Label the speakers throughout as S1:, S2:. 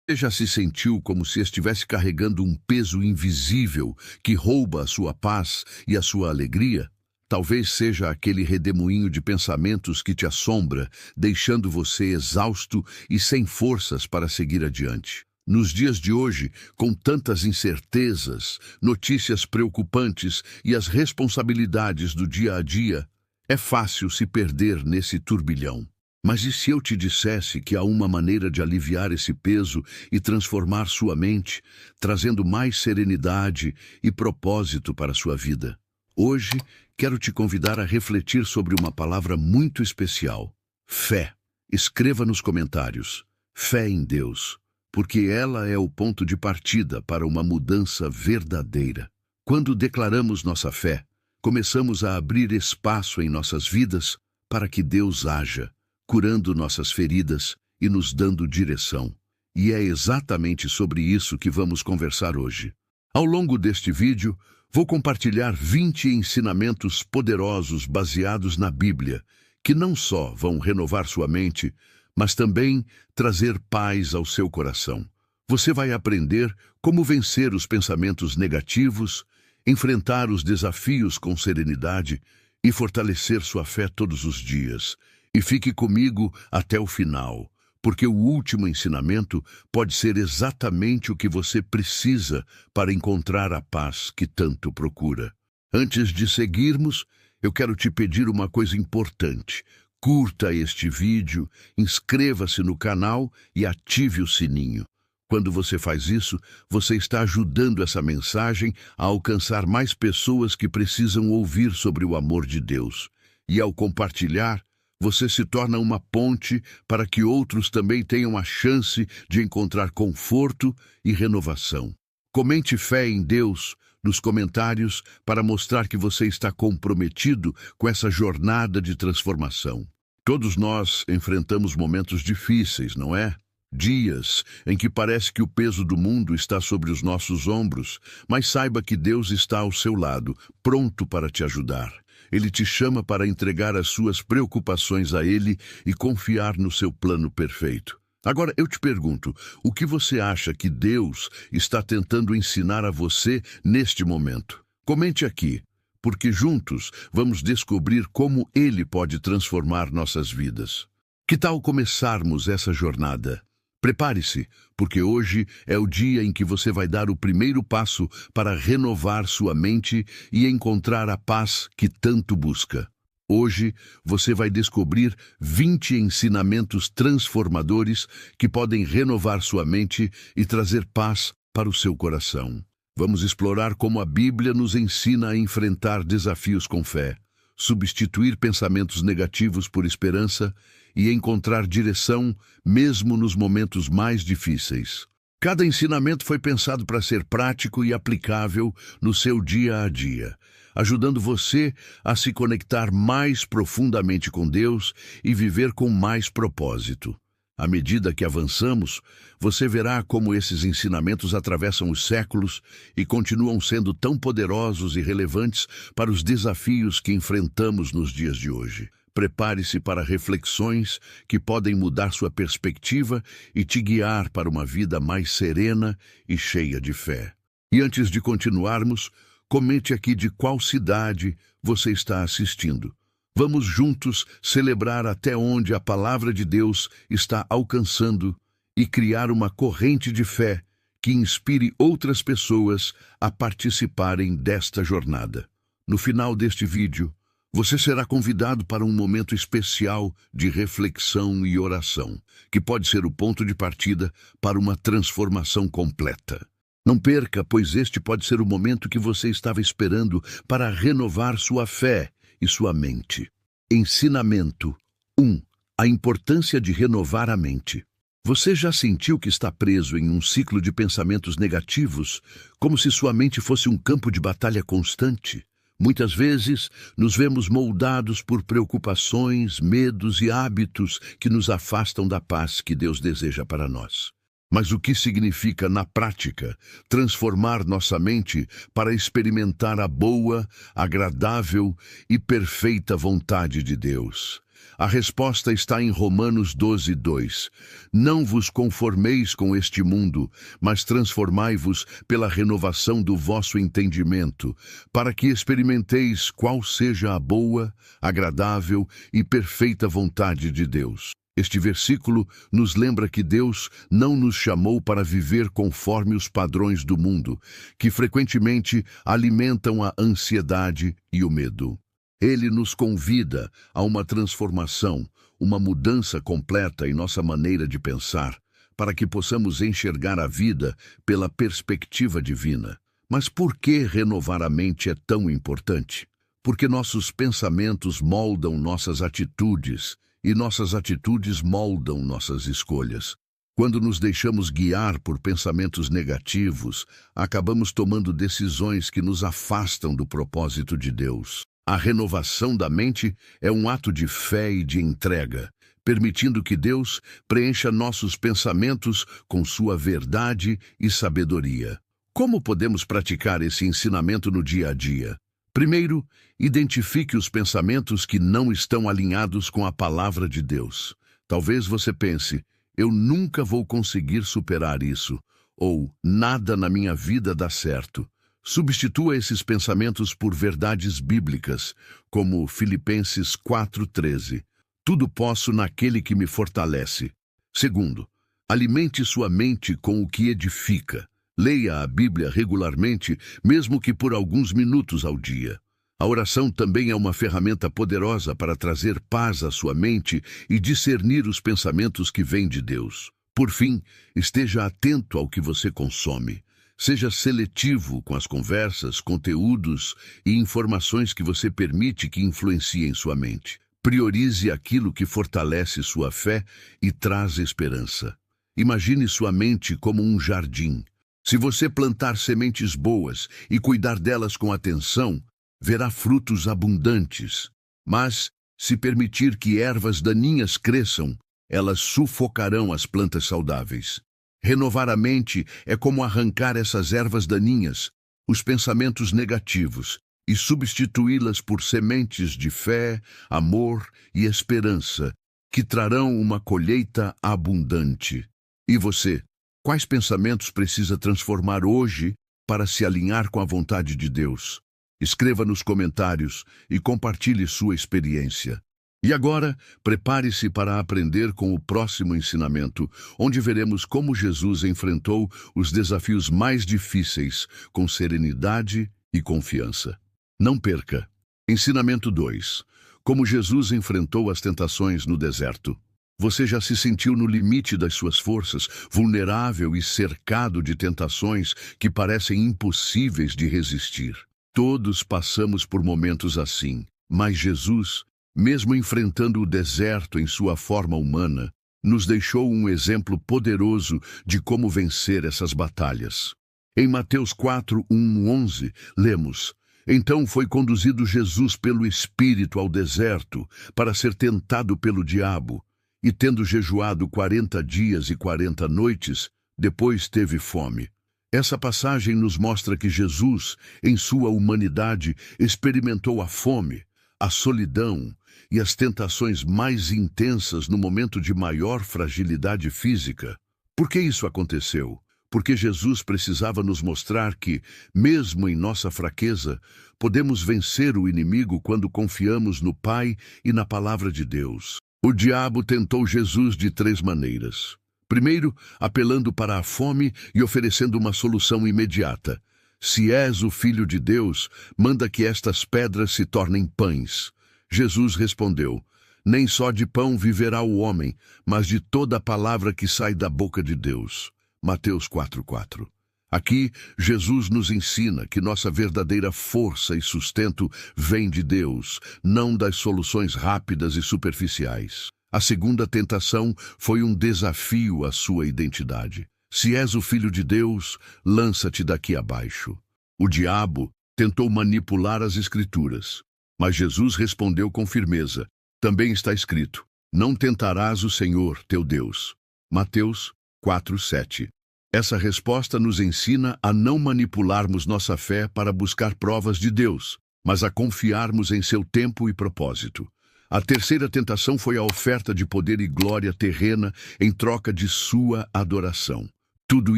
S1: Você já se sentiu como se estivesse carregando um peso invisível que rouba a sua paz e a sua alegria? Talvez seja aquele redemoinho de pensamentos que te assombra, deixando você exausto e sem forças para seguir adiante. Nos dias de hoje, com tantas incertezas, notícias preocupantes e as responsabilidades do dia a dia, é fácil se perder nesse turbilhão. Mas e se eu te dissesse que há uma maneira de aliviar esse peso e transformar sua mente, trazendo mais serenidade e propósito para a sua vida? Hoje, quero te convidar a refletir sobre uma palavra muito especial: fé. Escreva nos comentários: fé em Deus, porque ela é o ponto de partida para uma mudança verdadeira. Quando declaramos nossa fé, começamos a abrir espaço em nossas vidas para que Deus haja, curando nossas feridas e nos dando direção. E é exatamente sobre isso que vamos conversar hoje. Ao longo deste vídeo, vou compartilhar 20 ensinamentos poderosos baseados na Bíblia, que não só vão renovar sua mente, mas também trazer paz ao seu coração. Você vai aprender como vencer os pensamentos negativos, enfrentar os desafios com serenidade e fortalecer sua fé todos os dias. E fique comigo até o final, porque o último ensinamento pode ser exatamente o que você precisa para encontrar a paz que tanto procura. Antes de seguirmos, eu quero te pedir uma coisa importante. Curta este vídeo, inscreva-se no canal e ative o sininho. Quando você faz isso, você está ajudando essa mensagem a alcançar mais pessoas que precisam ouvir sobre o amor de Deus. E ao compartilhar, você se torna uma ponte para que outros também tenham a chance de encontrar conforto e renovação. Comente fé em Deus nos comentários para mostrar que você está comprometido com essa jornada de transformação. Todos nós enfrentamos momentos difíceis, não é? Dias em que parece que o peso do mundo está sobre os nossos ombros, mas saiba que Deus está ao seu lado, pronto para te ajudar. Ele te chama para entregar as suas preocupações a Ele e confiar no seu plano perfeito. Agora, eu te pergunto, o que você acha que Deus está tentando ensinar a você neste momento? Comente aqui, porque juntos vamos descobrir como Ele pode transformar nossas vidas. Que tal começarmos essa jornada? Prepare-se, porque hoje é o dia em que você vai dar o primeiro passo para renovar sua mente e encontrar a paz que tanto busca. Hoje você vai descobrir 20 ensinamentos transformadores que podem renovar sua mente e trazer paz para o seu coração. Vamos explorar como a Bíblia nos ensina a enfrentar desafios com fé, substituir pensamentos negativos por esperança e encontrar direção mesmo nos momentos mais difíceis. Cada ensinamento foi pensado para ser prático e aplicável no seu dia a dia, ajudando você a se conectar mais profundamente com Deus e viver com mais propósito. À medida que avançamos, você verá como esses ensinamentos atravessam os séculos e continuam sendo tão poderosos e relevantes para os desafios que enfrentamos nos dias de hoje. Prepare-se para reflexões que podem mudar sua perspectiva e te guiar para uma vida mais serena e cheia de fé. E antes de continuarmos, comente aqui de qual cidade você está assistindo. Vamos juntos celebrar até onde a palavra de Deus está alcançando e criar uma corrente de fé que inspire outras pessoas a participarem desta jornada. No final deste vídeo, você será convidado para um momento especial de reflexão e oração, que pode ser o ponto de partida para uma transformação completa. Não perca, pois este pode ser o momento que você estava esperando para renovar sua fé e sua mente. Ensinamento 1. A importância de renovar a mente. Você já sentiu que está preso em um ciclo de pensamentos negativos, como se sua mente fosse um campo de batalha constante? Muitas vezes, nos vemos moldados por preocupações, medos e hábitos que nos afastam da paz que Deus deseja para nós. Mas o que significa, na prática, transformar nossa mente para experimentar a boa, agradável e perfeita vontade de Deus? A resposta está em Romanos 12:2. Não vos conformeis com este mundo, mas transformai-vos pela renovação do vosso entendimento, para que experimenteis qual seja a boa, agradável e perfeita vontade de Deus. Este versículo nos lembra que Deus não nos chamou para viver conforme os padrões do mundo, que frequentemente alimentam a ansiedade e o medo. Ele nos convida a uma transformação, uma mudança completa em nossa maneira de pensar, para que possamos enxergar a vida pela perspectiva divina. Mas por que renovar a mente é tão importante? Porque nossos pensamentos moldam nossas atitudes, e nossas atitudes moldam nossas escolhas. Quando nos deixamos guiar por pensamentos negativos, acabamos tomando decisões que nos afastam do propósito de Deus. A renovação da mente é um ato de fé e de entrega, permitindo que Deus preencha nossos pensamentos com sua verdade e sabedoria. Como podemos praticar esse ensinamento no dia a dia? Primeiro, identifique os pensamentos que não estão alinhados com a palavra de Deus. Talvez você pense, eu nunca vou conseguir superar isso, ou nada na minha vida dá certo. Substitua esses pensamentos por verdades bíblicas, como Filipenses 4:13. Tudo posso naquele que me fortalece. Segundo, alimente sua mente com o que edifica. Leia a Bíblia regularmente, mesmo que por alguns minutos ao dia. A oração também é uma ferramenta poderosa para trazer paz à sua mente e discernir os pensamentos que vêm de Deus. Por fim, esteja atento ao que você consome. Seja seletivo com as conversas, conteúdos e informações que você permite que influenciem sua mente. Priorize aquilo que fortalece sua fé e traz esperança. Imagine sua mente como um jardim. Se você plantar sementes boas e cuidar delas com atenção, verá frutos abundantes. Mas, se permitir que ervas daninhas cresçam, elas sufocarão as plantas saudáveis. Renovar a mente é como arrancar essas ervas daninhas, os pensamentos negativos, e substituí-las por sementes de fé, amor e esperança, que trarão uma colheita abundante. E você? Quais pensamentos precisa transformar hoje para se alinhar com a vontade de Deus? Escreva nos comentários e compartilhe sua experiência. E agora, prepare-se para aprender com o próximo ensinamento, onde veremos como Jesus enfrentou os desafios mais difíceis com serenidade e confiança. Não perca! Ensinamento 2. Como Jesus enfrentou as tentações no deserto. Você já se sentiu no limite das suas forças, vulnerável e cercado de tentações que parecem impossíveis de resistir. Todos passamos por momentos assim, mas Jesus, mesmo enfrentando o deserto em sua forma humana, nos deixou um exemplo poderoso de como vencer essas batalhas. Em Mateus 4:1-11, lemos: Então foi conduzido Jesus pelo Espírito ao deserto para ser tentado pelo diabo. E tendo jejuado 40 dias e 40 noites, depois teve fome. Essa passagem nos mostra que Jesus, em sua humanidade, experimentou a fome, a solidão e as tentações mais intensas no momento de maior fragilidade física. Por que isso aconteceu? Porque Jesus precisava nos mostrar que, mesmo em nossa fraqueza, podemos vencer o inimigo quando confiamos no Pai e na Palavra de Deus. O diabo tentou Jesus de 3 maneiras. Primeiro, apelando para a fome e oferecendo uma solução imediata. Se és o Filho de Deus, manda que estas pedras se tornem pães. Jesus respondeu: Nem só de pão viverá o homem, mas de toda a palavra que sai da boca de Deus. Mateus 4:4. Aqui, Jesus nos ensina que nossa verdadeira força e sustento vem de Deus, não das soluções rápidas e superficiais. A segunda tentação foi um desafio à sua identidade. Se és o Filho de Deus, lança-te daqui abaixo. O diabo tentou manipular as Escrituras, mas Jesus respondeu com firmeza: Também está escrito: Não tentarás o Senhor, teu Deus. Mateus 4:7. Essa resposta nos ensina a não manipularmos nossa fé para buscar provas de Deus, mas a confiarmos em seu tempo e propósito. A terceira tentação foi a oferta de poder e glória terrena em troca de sua adoração. Tudo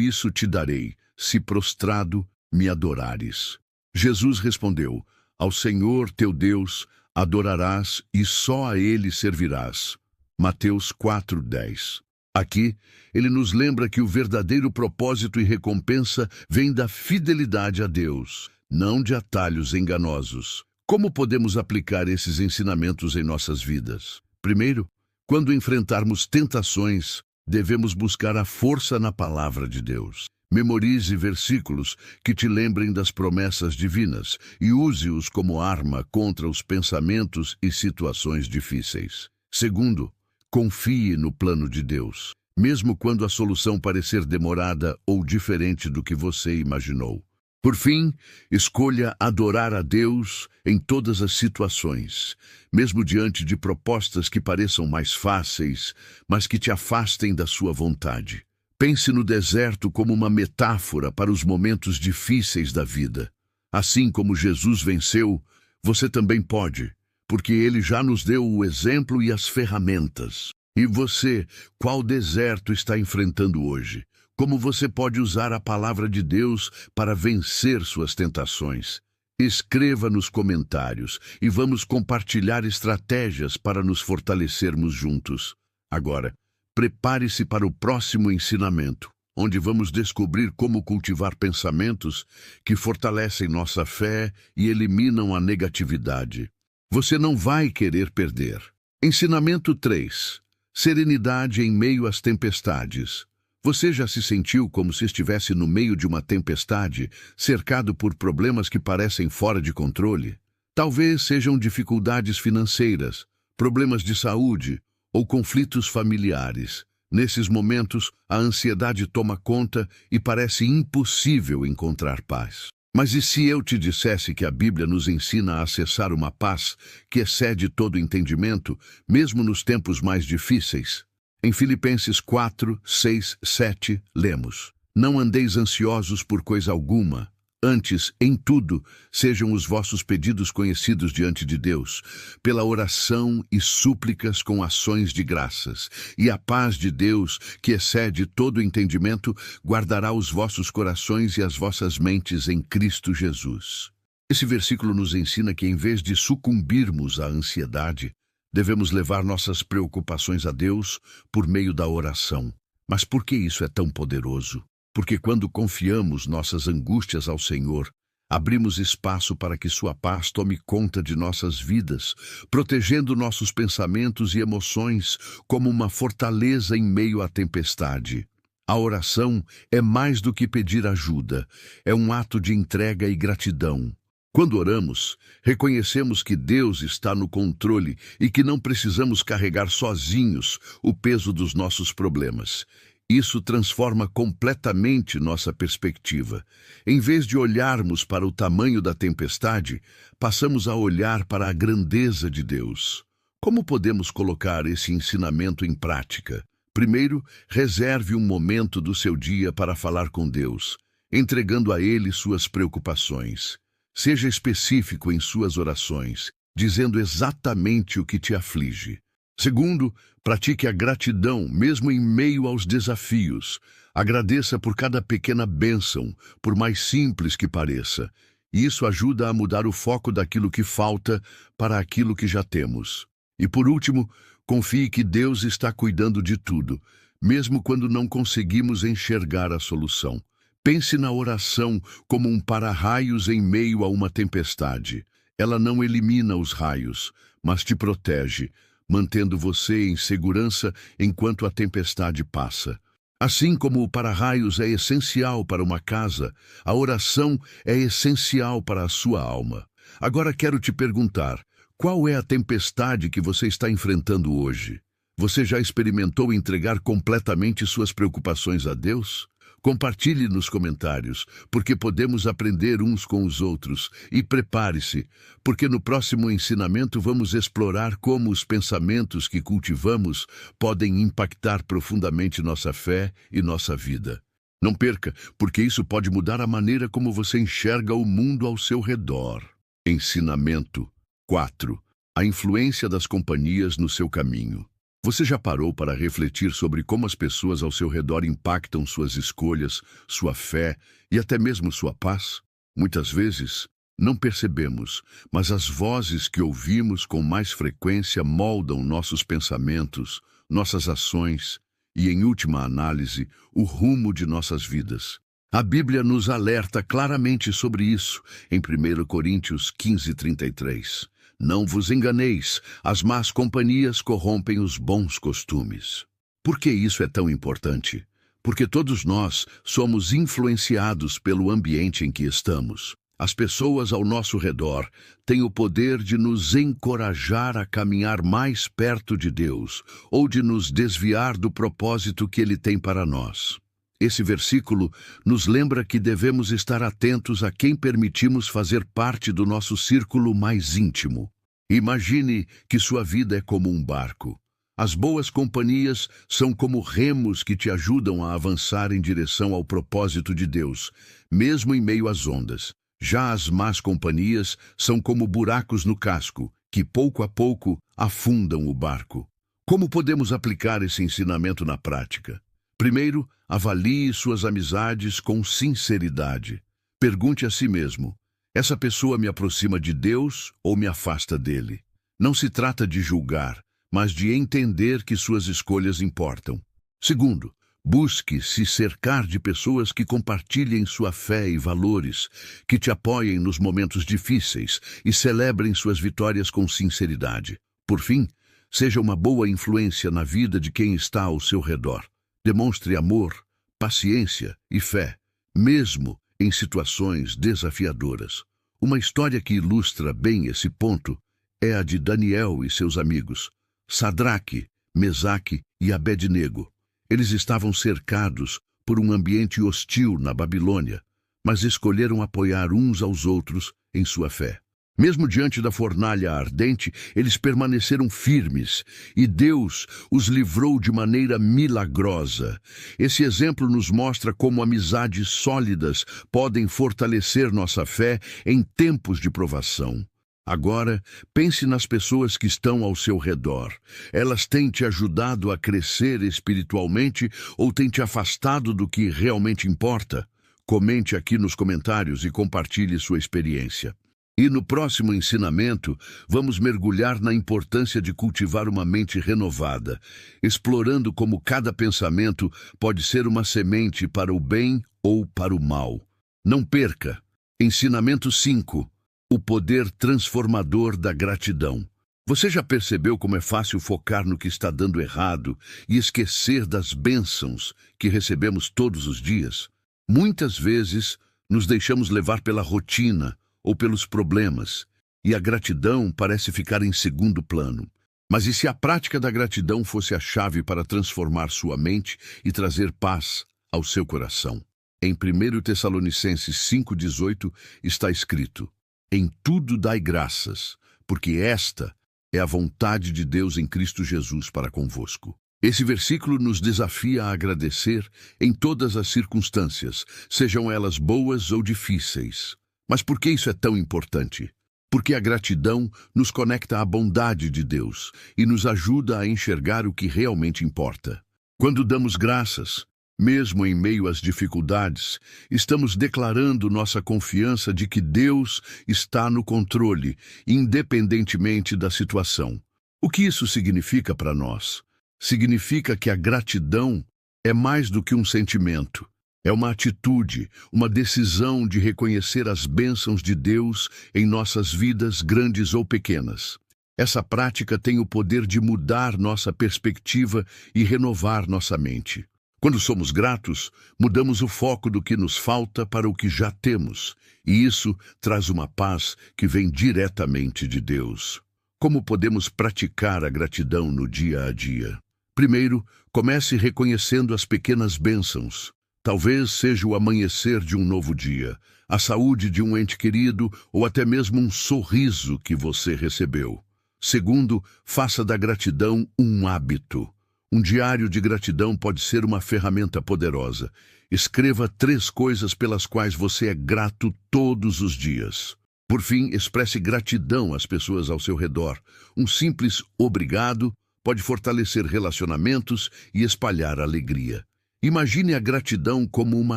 S1: isso te darei, se prostrado me adorares. Jesus respondeu: Ao Senhor teu Deus adorarás e só a Ele servirás. Mateus 4:10. Aqui, ele nos lembra que o verdadeiro propósito e recompensa vem da fidelidade a Deus, não de atalhos enganosos. Como podemos aplicar esses ensinamentos em nossas vidas? Primeiro, quando enfrentarmos tentações, devemos buscar a força na palavra de Deus. Memorize versículos que te lembrem das promessas divinas e use-os como arma contra os pensamentos e situações difíceis. Segundo, confie no plano de Deus, mesmo quando a solução parecer demorada ou diferente do que você imaginou. Por fim, escolha adorar a Deus em todas as situações, mesmo diante de propostas que pareçam mais fáceis, mas que te afastem da sua vontade. Pense no deserto como uma metáfora para os momentos difíceis da vida. Assim como Jesus venceu, você também pode, porque Ele já nos deu o exemplo e as ferramentas. E você, qual deserto está enfrentando hoje? Como você pode usar a palavra de Deus para vencer suas tentações? Escreva nos comentários e vamos compartilhar estratégias para nos fortalecermos juntos. Agora, prepare-se para o próximo ensinamento, onde vamos descobrir como cultivar pensamentos que fortalecem nossa fé e eliminam a negatividade. Você não vai querer perder. Ensinamento 3. Serenidade em meio às tempestades. Você já se sentiu como se estivesse no meio de uma tempestade, cercado por problemas que parecem fora de controle? Talvez sejam dificuldades financeiras, problemas de saúde ou conflitos familiares. Nesses momentos, a ansiedade toma conta e parece impossível encontrar paz. Mas e se eu te dissesse que a Bíblia nos ensina a acessar uma paz que excede todo entendimento, mesmo nos tempos mais difíceis? Em Filipenses 4, 6, 7, lemos: Não andeis ansiosos por coisa alguma, antes, em tudo, sejam os vossos pedidos conhecidos diante de Deus, pela oração e súplicas com ações de graças. E a paz de Deus, que excede todo entendimento, guardará os vossos corações e as vossas mentes em Cristo Jesus. Esse versículo nos ensina que, em vez de sucumbirmos à ansiedade, devemos levar nossas preocupações a Deus por meio da oração. Mas por que isso é tão poderoso? Porque quando confiamos nossas angústias ao Senhor, abrimos espaço para que sua paz tome conta de nossas vidas, protegendo nossos pensamentos e emoções como uma fortaleza em meio à tempestade. A oração é mais do que pedir ajuda, é um ato de entrega e gratidão. Quando oramos, reconhecemos que Deus está no controle e que não precisamos carregar sozinhos o peso dos nossos problemas. Isso transforma completamente nossa perspectiva. Em vez de olharmos para o tamanho da tempestade, passamos a olhar para a grandeza de Deus. Como podemos colocar esse ensinamento em prática? Primeiro, reserve um momento do seu dia para falar com Deus, entregando a Ele suas preocupações. Seja específico em suas orações, dizendo exatamente o que te aflige. Segundo, pratique a gratidão, mesmo em meio aos desafios. Agradeça por cada pequena bênção, por mais simples que pareça. E isso ajuda a mudar o foco daquilo que falta para aquilo que já temos. E por último, confie que Deus está cuidando de tudo, mesmo quando não conseguimos enxergar a solução. Pense na oração como um para-raios em meio a uma tempestade. Ela não elimina os raios, mas te protege, mantendo você em segurança enquanto a tempestade passa. Assim como o para-raios é essencial para uma casa, a oração é essencial para a sua alma. Agora quero te perguntar, qual é a tempestade que você está enfrentando hoje? Você já experimentou entregar completamente suas preocupações a Deus? Compartilhe nos comentários, porque podemos aprender uns com os outros. E prepare-se, porque no próximo ensinamento vamos explorar como os pensamentos que cultivamos podem impactar profundamente nossa fé e nossa vida. Não perca, porque isso pode mudar a maneira como você enxerga o mundo ao seu redor. Ensinamento 4. A influência das companhias no seu caminho. Você já parou para refletir sobre como as pessoas ao seu redor impactam suas escolhas, sua fé e até mesmo sua paz? Muitas vezes, não percebemos, mas as vozes que ouvimos com mais frequência moldam nossos pensamentos, nossas ações e, em última análise, o rumo de nossas vidas. A Bíblia nos alerta claramente sobre isso, em 1 Coríntios 15:33. Não vos enganeis, as más companhias corrompem os bons costumes. Por que isso é tão importante? Porque todos nós somos influenciados pelo ambiente em que estamos. As pessoas ao nosso redor têm o poder de nos encorajar a caminhar mais perto de Deus ou de nos desviar do propósito que Ele tem para nós. Esse versículo nos lembra que devemos estar atentos a quem permitimos fazer parte do nosso círculo mais íntimo. Imagine que sua vida é como um barco. As boas companhias são como remos que te ajudam a avançar em direção ao propósito de Deus, mesmo em meio às ondas. Já as más companhias são como buracos no casco, que pouco a pouco afundam o barco. Como podemos aplicar esse ensinamento na prática? Primeiro, avalie suas amizades com sinceridade. Pergunte a si mesmo: essa pessoa me aproxima de Deus ou me afasta dele? Não se trata de julgar, mas de entender que suas escolhas importam. Segundo, busque se cercar de pessoas que compartilhem sua fé e valores, que te apoiem nos momentos difíceis e celebrem suas vitórias com sinceridade. Por fim, seja uma boa influência na vida de quem está ao seu redor. Demonstre amor, paciência e fé, mesmo em situações desafiadoras. Uma história que ilustra bem esse ponto é a de Daniel e seus amigos, Sadraque, Mesaque e Abednego. Eles estavam cercados por um ambiente hostil na Babilônia, mas escolheram apoiar uns aos outros em sua fé. Mesmo diante da fornalha ardente, eles permaneceram firmes e Deus os livrou de maneira milagrosa. Esse exemplo nos mostra como amizades sólidas podem fortalecer nossa fé em tempos de provação. Agora, pense nas pessoas que estão ao seu redor. Elas têm te ajudado a crescer espiritualmente ou têm te afastado do que realmente importa? Comente aqui nos comentários e compartilhe sua experiência. E no próximo ensinamento, vamos mergulhar na importância de cultivar uma mente renovada, explorando como cada pensamento pode ser uma semente para o bem ou para o mal. Não perca! Ensinamento 5. O poder transformador da gratidão. Você já percebeu como é fácil focar no que está dando errado e esquecer das bênçãos que recebemos todos os dias? Muitas vezes, nos deixamos levar pela rotina ou pelos problemas, e a gratidão parece ficar em segundo plano. Mas e se a prática da gratidão fosse a chave para transformar sua mente e trazer paz ao seu coração? Em 1 Tessalonicenses 5,18 está escrito: em tudo dai graças, porque esta é a vontade de Deus em Cristo Jesus para convosco. Esse versículo nos desafia a agradecer em todas as circunstâncias, sejam elas boas ou difíceis. Mas por que isso é tão importante? Porque a gratidão nos conecta à bondade de Deus e nos ajuda a enxergar o que realmente importa. Quando damos graças, mesmo em meio às dificuldades, estamos declarando nossa confiança de que Deus está no controle, independentemente da situação. O que isso significa para nós? Significa que a gratidão é mais do que um sentimento. É uma atitude, uma decisão de reconhecer as bênçãos de Deus em nossas vidas, grandes ou pequenas. Essa prática tem o poder de mudar nossa perspectiva e renovar nossa mente. Quando somos gratos, mudamos o foco do que nos falta para o que já temos, e isso traz uma paz que vem diretamente de Deus. Como podemos praticar a gratidão no dia a dia? Primeiro, comece reconhecendo as pequenas bênçãos. Talvez seja o amanhecer de um novo dia, a saúde de um ente querido ou até mesmo um sorriso que você recebeu. Segundo, faça da gratidão um hábito. Um diário de gratidão pode ser uma ferramenta poderosa. Escreva 3 coisas pelas quais você é grato todos os dias. Por fim, expresse gratidão às pessoas ao seu redor. Um simples obrigado pode fortalecer relacionamentos e espalhar alegria. Imagine a gratidão como uma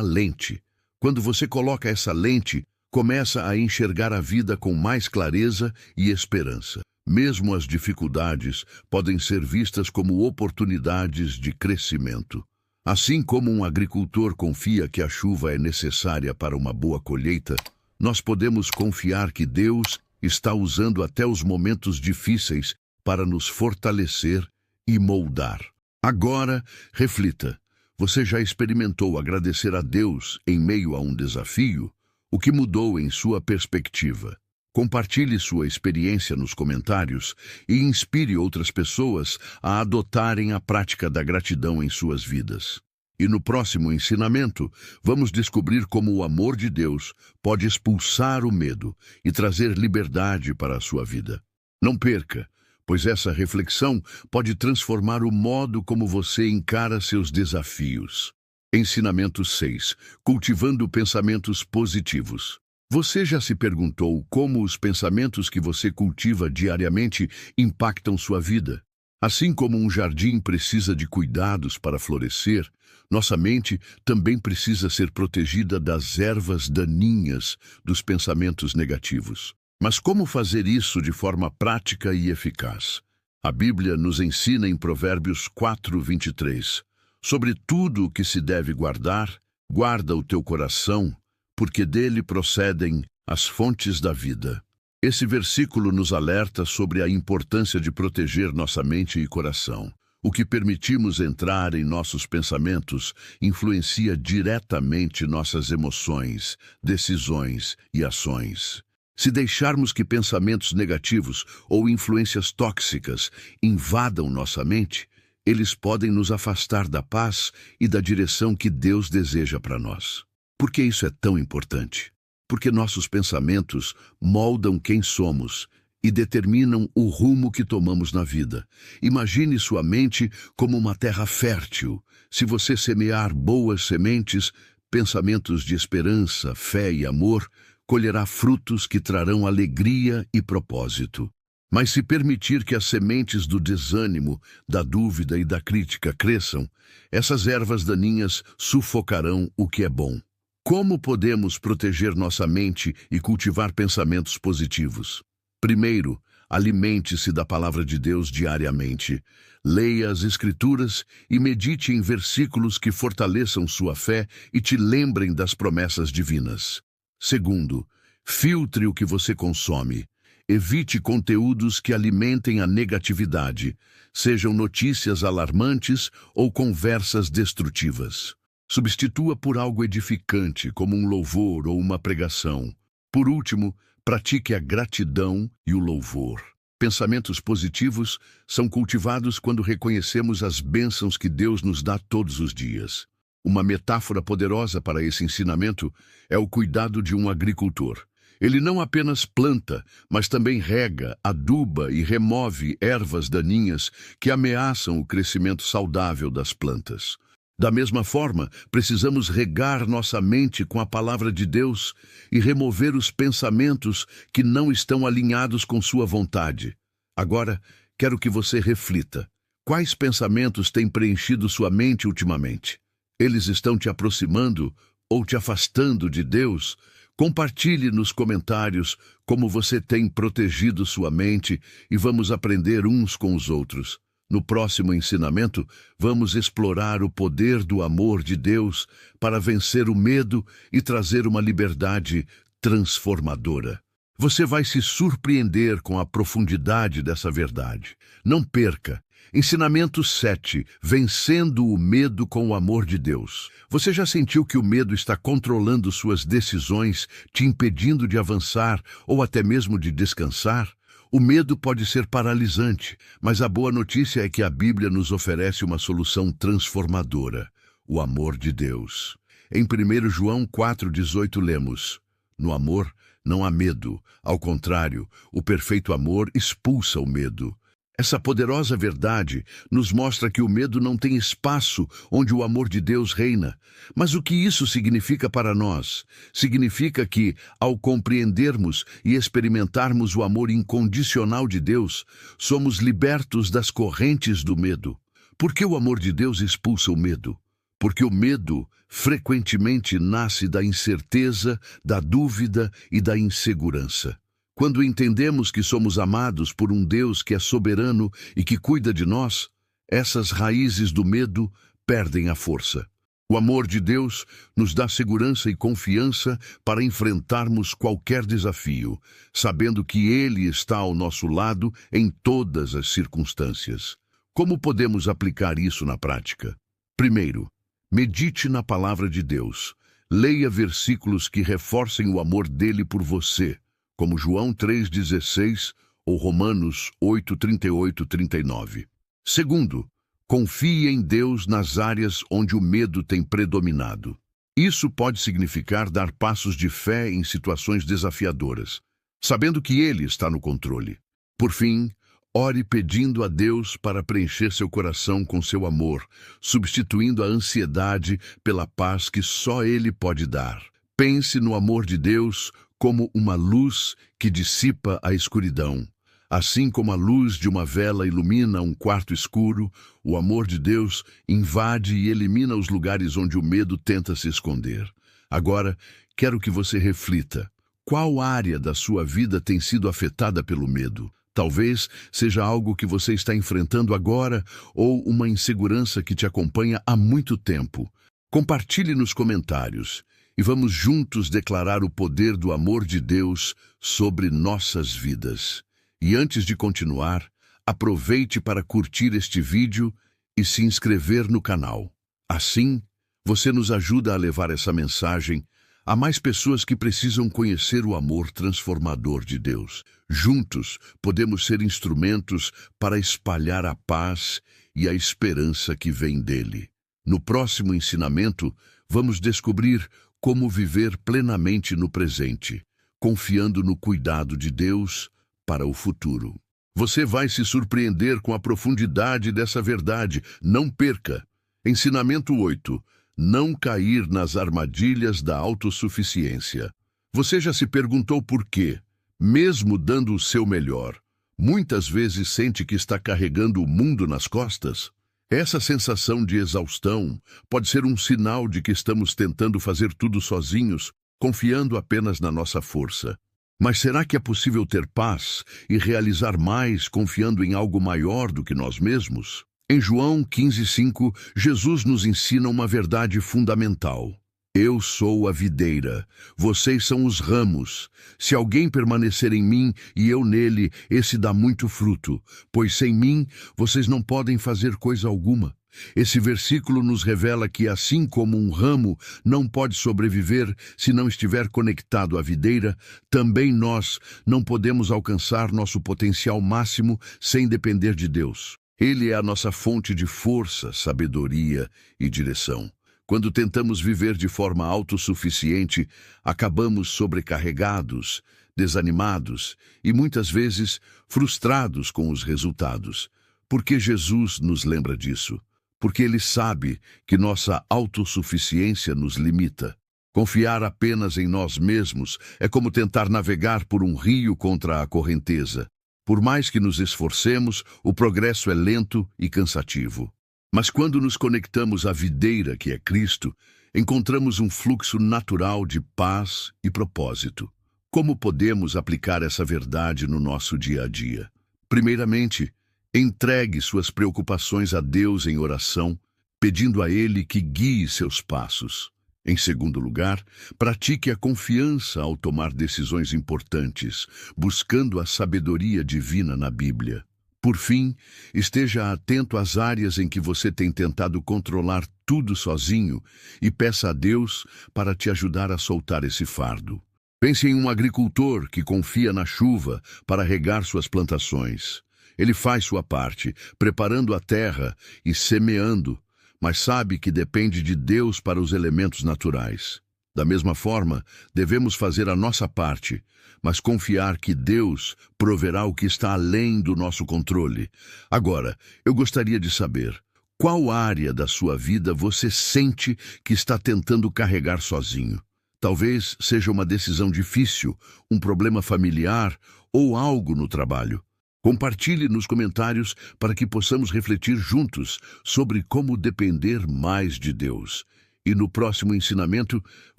S1: lente. Quando você coloca essa lente, começa a enxergar a vida com mais clareza e esperança. Mesmo as dificuldades podem ser vistas como oportunidades de crescimento. Assim como um agricultor confia que a chuva é necessária para uma boa colheita, nós podemos confiar que Deus está usando até os momentos difíceis para nos fortalecer e moldar. Agora, reflita. Você já experimentou agradecer a Deus em meio a um desafio? O que mudou em sua perspectiva? Compartilhe sua experiência nos comentários e inspire outras pessoas a adotarem a prática da gratidão em suas vidas. E no próximo ensinamento, vamos descobrir como o amor de Deus pode expulsar o medo e trazer liberdade para a sua vida. Não perca, pois essa reflexão pode transformar o modo como você encara seus desafios. Ensinamento 6. Cultivando pensamentos positivos. Você já se perguntou como os pensamentos que você cultiva diariamente impactam sua vida? Assim como um jardim precisa de cuidados para florescer, nossa mente também precisa ser protegida das ervas daninhas dos pensamentos negativos. Mas como fazer isso de forma prática e eficaz? A Bíblia nos ensina em Provérbios 4:23. Sobre tudo o que se deve guardar, guarda o teu coração, porque dele procedem as fontes da vida. Esse versículo nos alerta sobre a importância de proteger nossa mente e coração. O que permitimos entrar em nossos pensamentos influencia diretamente nossas emoções, decisões e ações. Se deixarmos que pensamentos negativos ou influências tóxicas invadam nossa mente, eles podem nos afastar da paz e da direção que Deus deseja para nós. Por que isso é tão importante? Porque nossos pensamentos moldam quem somos e determinam o rumo que tomamos na vida. Imagine sua mente como uma terra fértil. Se você semear boas sementes, pensamentos de esperança, fé e amor, colherá frutos que trarão alegria e propósito. Mas se permitir que as sementes do desânimo, da dúvida e da crítica cresçam, essas ervas daninhas sufocarão o que é bom. Como podemos proteger nossa mente e cultivar pensamentos positivos? Primeiro, alimente-se da palavra de Deus diariamente. Leia as Escrituras e medite em versículos que fortaleçam sua fé e te lembrem das promessas divinas. Segundo, filtre o que você consome. Evite conteúdos que alimentem a negatividade, sejam notícias alarmantes ou conversas destrutivas. Substitua por algo edificante, como um louvor ou uma pregação. Por último, pratique a gratidão e o louvor. Pensamentos positivos são cultivados quando reconhecemos as bênçãos que Deus nos dá todos os dias. Uma metáfora poderosa para esse ensinamento é o cuidado de um agricultor. Ele não apenas planta, mas também rega, aduba e remove ervas daninhas que ameaçam o crescimento saudável das plantas. Da mesma forma, precisamos regar nossa mente com a palavra de Deus e remover os pensamentos que não estão alinhados com sua vontade. Agora, quero que você reflita. Quais pensamentos têm preenchido sua mente ultimamente? Eles estão te aproximando ou te afastando de Deus? Compartilhe nos comentários como você tem protegido sua mente e vamos aprender uns com os outros. No próximo ensinamento, vamos explorar o poder do amor de Deus para vencer o medo e trazer uma liberdade transformadora. Você vai se surpreender com a profundidade dessa verdade. Não perca! Ensinamento 7. Vencendo o medo com o amor de Deus. Você já sentiu que o medo está controlando suas decisões, te impedindo de avançar ou até mesmo de descansar? O medo pode ser paralisante, mas a boa notícia é que a Bíblia nos oferece uma solução transformadora: o amor de Deus. Em 1 João 4,18 lemos: No amor não há medo, ao contrário, o perfeito amor expulsa o medo. Essa poderosa verdade nos mostra que o medo não tem espaço onde o amor de Deus reina. Mas o que isso significa para nós? Significa que, ao compreendermos e experimentarmos o amor incondicional de Deus, somos libertos das correntes do medo. Por que o amor de Deus expulsa o medo? Porque o medo frequentemente nasce da incerteza, da dúvida e da insegurança. Quando entendemos que somos amados por um Deus que é soberano e que cuida de nós, essas raízes do medo perdem a força. O amor de Deus nos dá segurança e confiança para enfrentarmos qualquer desafio, sabendo que Ele está ao nosso lado em todas as circunstâncias. Como podemos aplicar isso na prática? Primeiro, medite na palavra de Deus. Leia versículos que reforcem o amor dele por você, como João 3,16 ou Romanos 8:38-39. Segundo, confie em Deus nas áreas onde o medo tem predominado. Isso pode significar dar passos de fé em situações desafiadoras, sabendo que Ele está no controle. Por fim, ore pedindo a Deus para preencher seu coração com seu amor, substituindo a ansiedade pela paz que só Ele pode dar. Pense no amor de Deus como uma luz que dissipa a escuridão. Assim como a luz de uma vela ilumina um quarto escuro, o amor de Deus invade e elimina os lugares onde o medo tenta se esconder. Agora, quero que você reflita. Qual área da sua vida tem sido afetada pelo medo? Talvez seja algo que você está enfrentando agora ou uma insegurança que te acompanha há muito tempo. Compartilhe nos comentários e vamos juntos declarar o poder do amor de Deus sobre nossas vidas. E antes de continuar, aproveite para curtir este vídeo e se inscrever no canal. Assim, você nos ajuda a levar essa mensagem a mais pessoas que precisam conhecer o amor transformador de Deus. Juntos, podemos ser instrumentos para espalhar a paz e a esperança que vem dele. No próximo ensinamento, vamos descobrir como viver plenamente no presente, confiando no cuidado de Deus para o futuro. Você vai se surpreender com a profundidade dessa verdade. Não perca! Ensinamento 8. Não cair nas armadilhas da autossuficiência. Você já se perguntou por quê, mesmo dando o seu melhor, muitas vezes sente que está carregando o mundo nas costas? Essa sensação de exaustão pode ser um sinal de que estamos tentando fazer tudo sozinhos, confiando apenas na nossa força. Mas será que é possível ter paz e realizar mais confiando em algo maior do que nós mesmos? Em João 15:5, Jesus nos ensina uma verdade fundamental. Eu sou a videira, vocês são os ramos. Se alguém permanecer em mim e eu nele, esse dá muito fruto, pois sem mim vocês não podem fazer coisa alguma. Esse versículo nos revela que, assim como um ramo não pode sobreviver se não estiver conectado à videira, também nós não podemos alcançar nosso potencial máximo sem depender de Deus. Ele é a nossa fonte de força, sabedoria e direção. Quando tentamos viver de forma autossuficiente, acabamos sobrecarregados, desanimados e muitas vezes frustrados com os resultados. Por que Jesus nos lembra disso? Porque Ele sabe que nossa autossuficiência nos limita. Confiar apenas em nós mesmos é como tentar navegar por um rio contra a correnteza. Por mais que nos esforcemos, o progresso é lento e cansativo. Mas quando nos conectamos à videira, que é Cristo, encontramos um fluxo natural de paz e propósito. Como podemos aplicar essa verdade no nosso dia a dia? Primeiramente, entregue suas preocupações a Deus em oração, pedindo a Ele que guie seus passos. Em segundo lugar, pratique a confiança ao tomar decisões importantes, buscando a sabedoria divina na Bíblia. Por fim, esteja atento às áreas em que você tem tentado controlar tudo sozinho e peça a Deus para te ajudar a soltar esse fardo. Pense em um agricultor que confia na chuva para regar suas plantações. Ele faz sua parte, preparando a terra e semeando, mas sabe que depende de Deus para os elementos naturais. Da mesma forma, devemos fazer a nossa parte, mas confiar que Deus proverá o que está além do nosso controle. Agora, eu gostaria de saber, qual área da sua vida você sente que está tentando carregar sozinho? Talvez seja uma decisão difícil, um problema familiar ou algo no trabalho. Compartilhe nos comentários para que possamos refletir juntos sobre como depender mais de Deus. E no próximo ensinamento,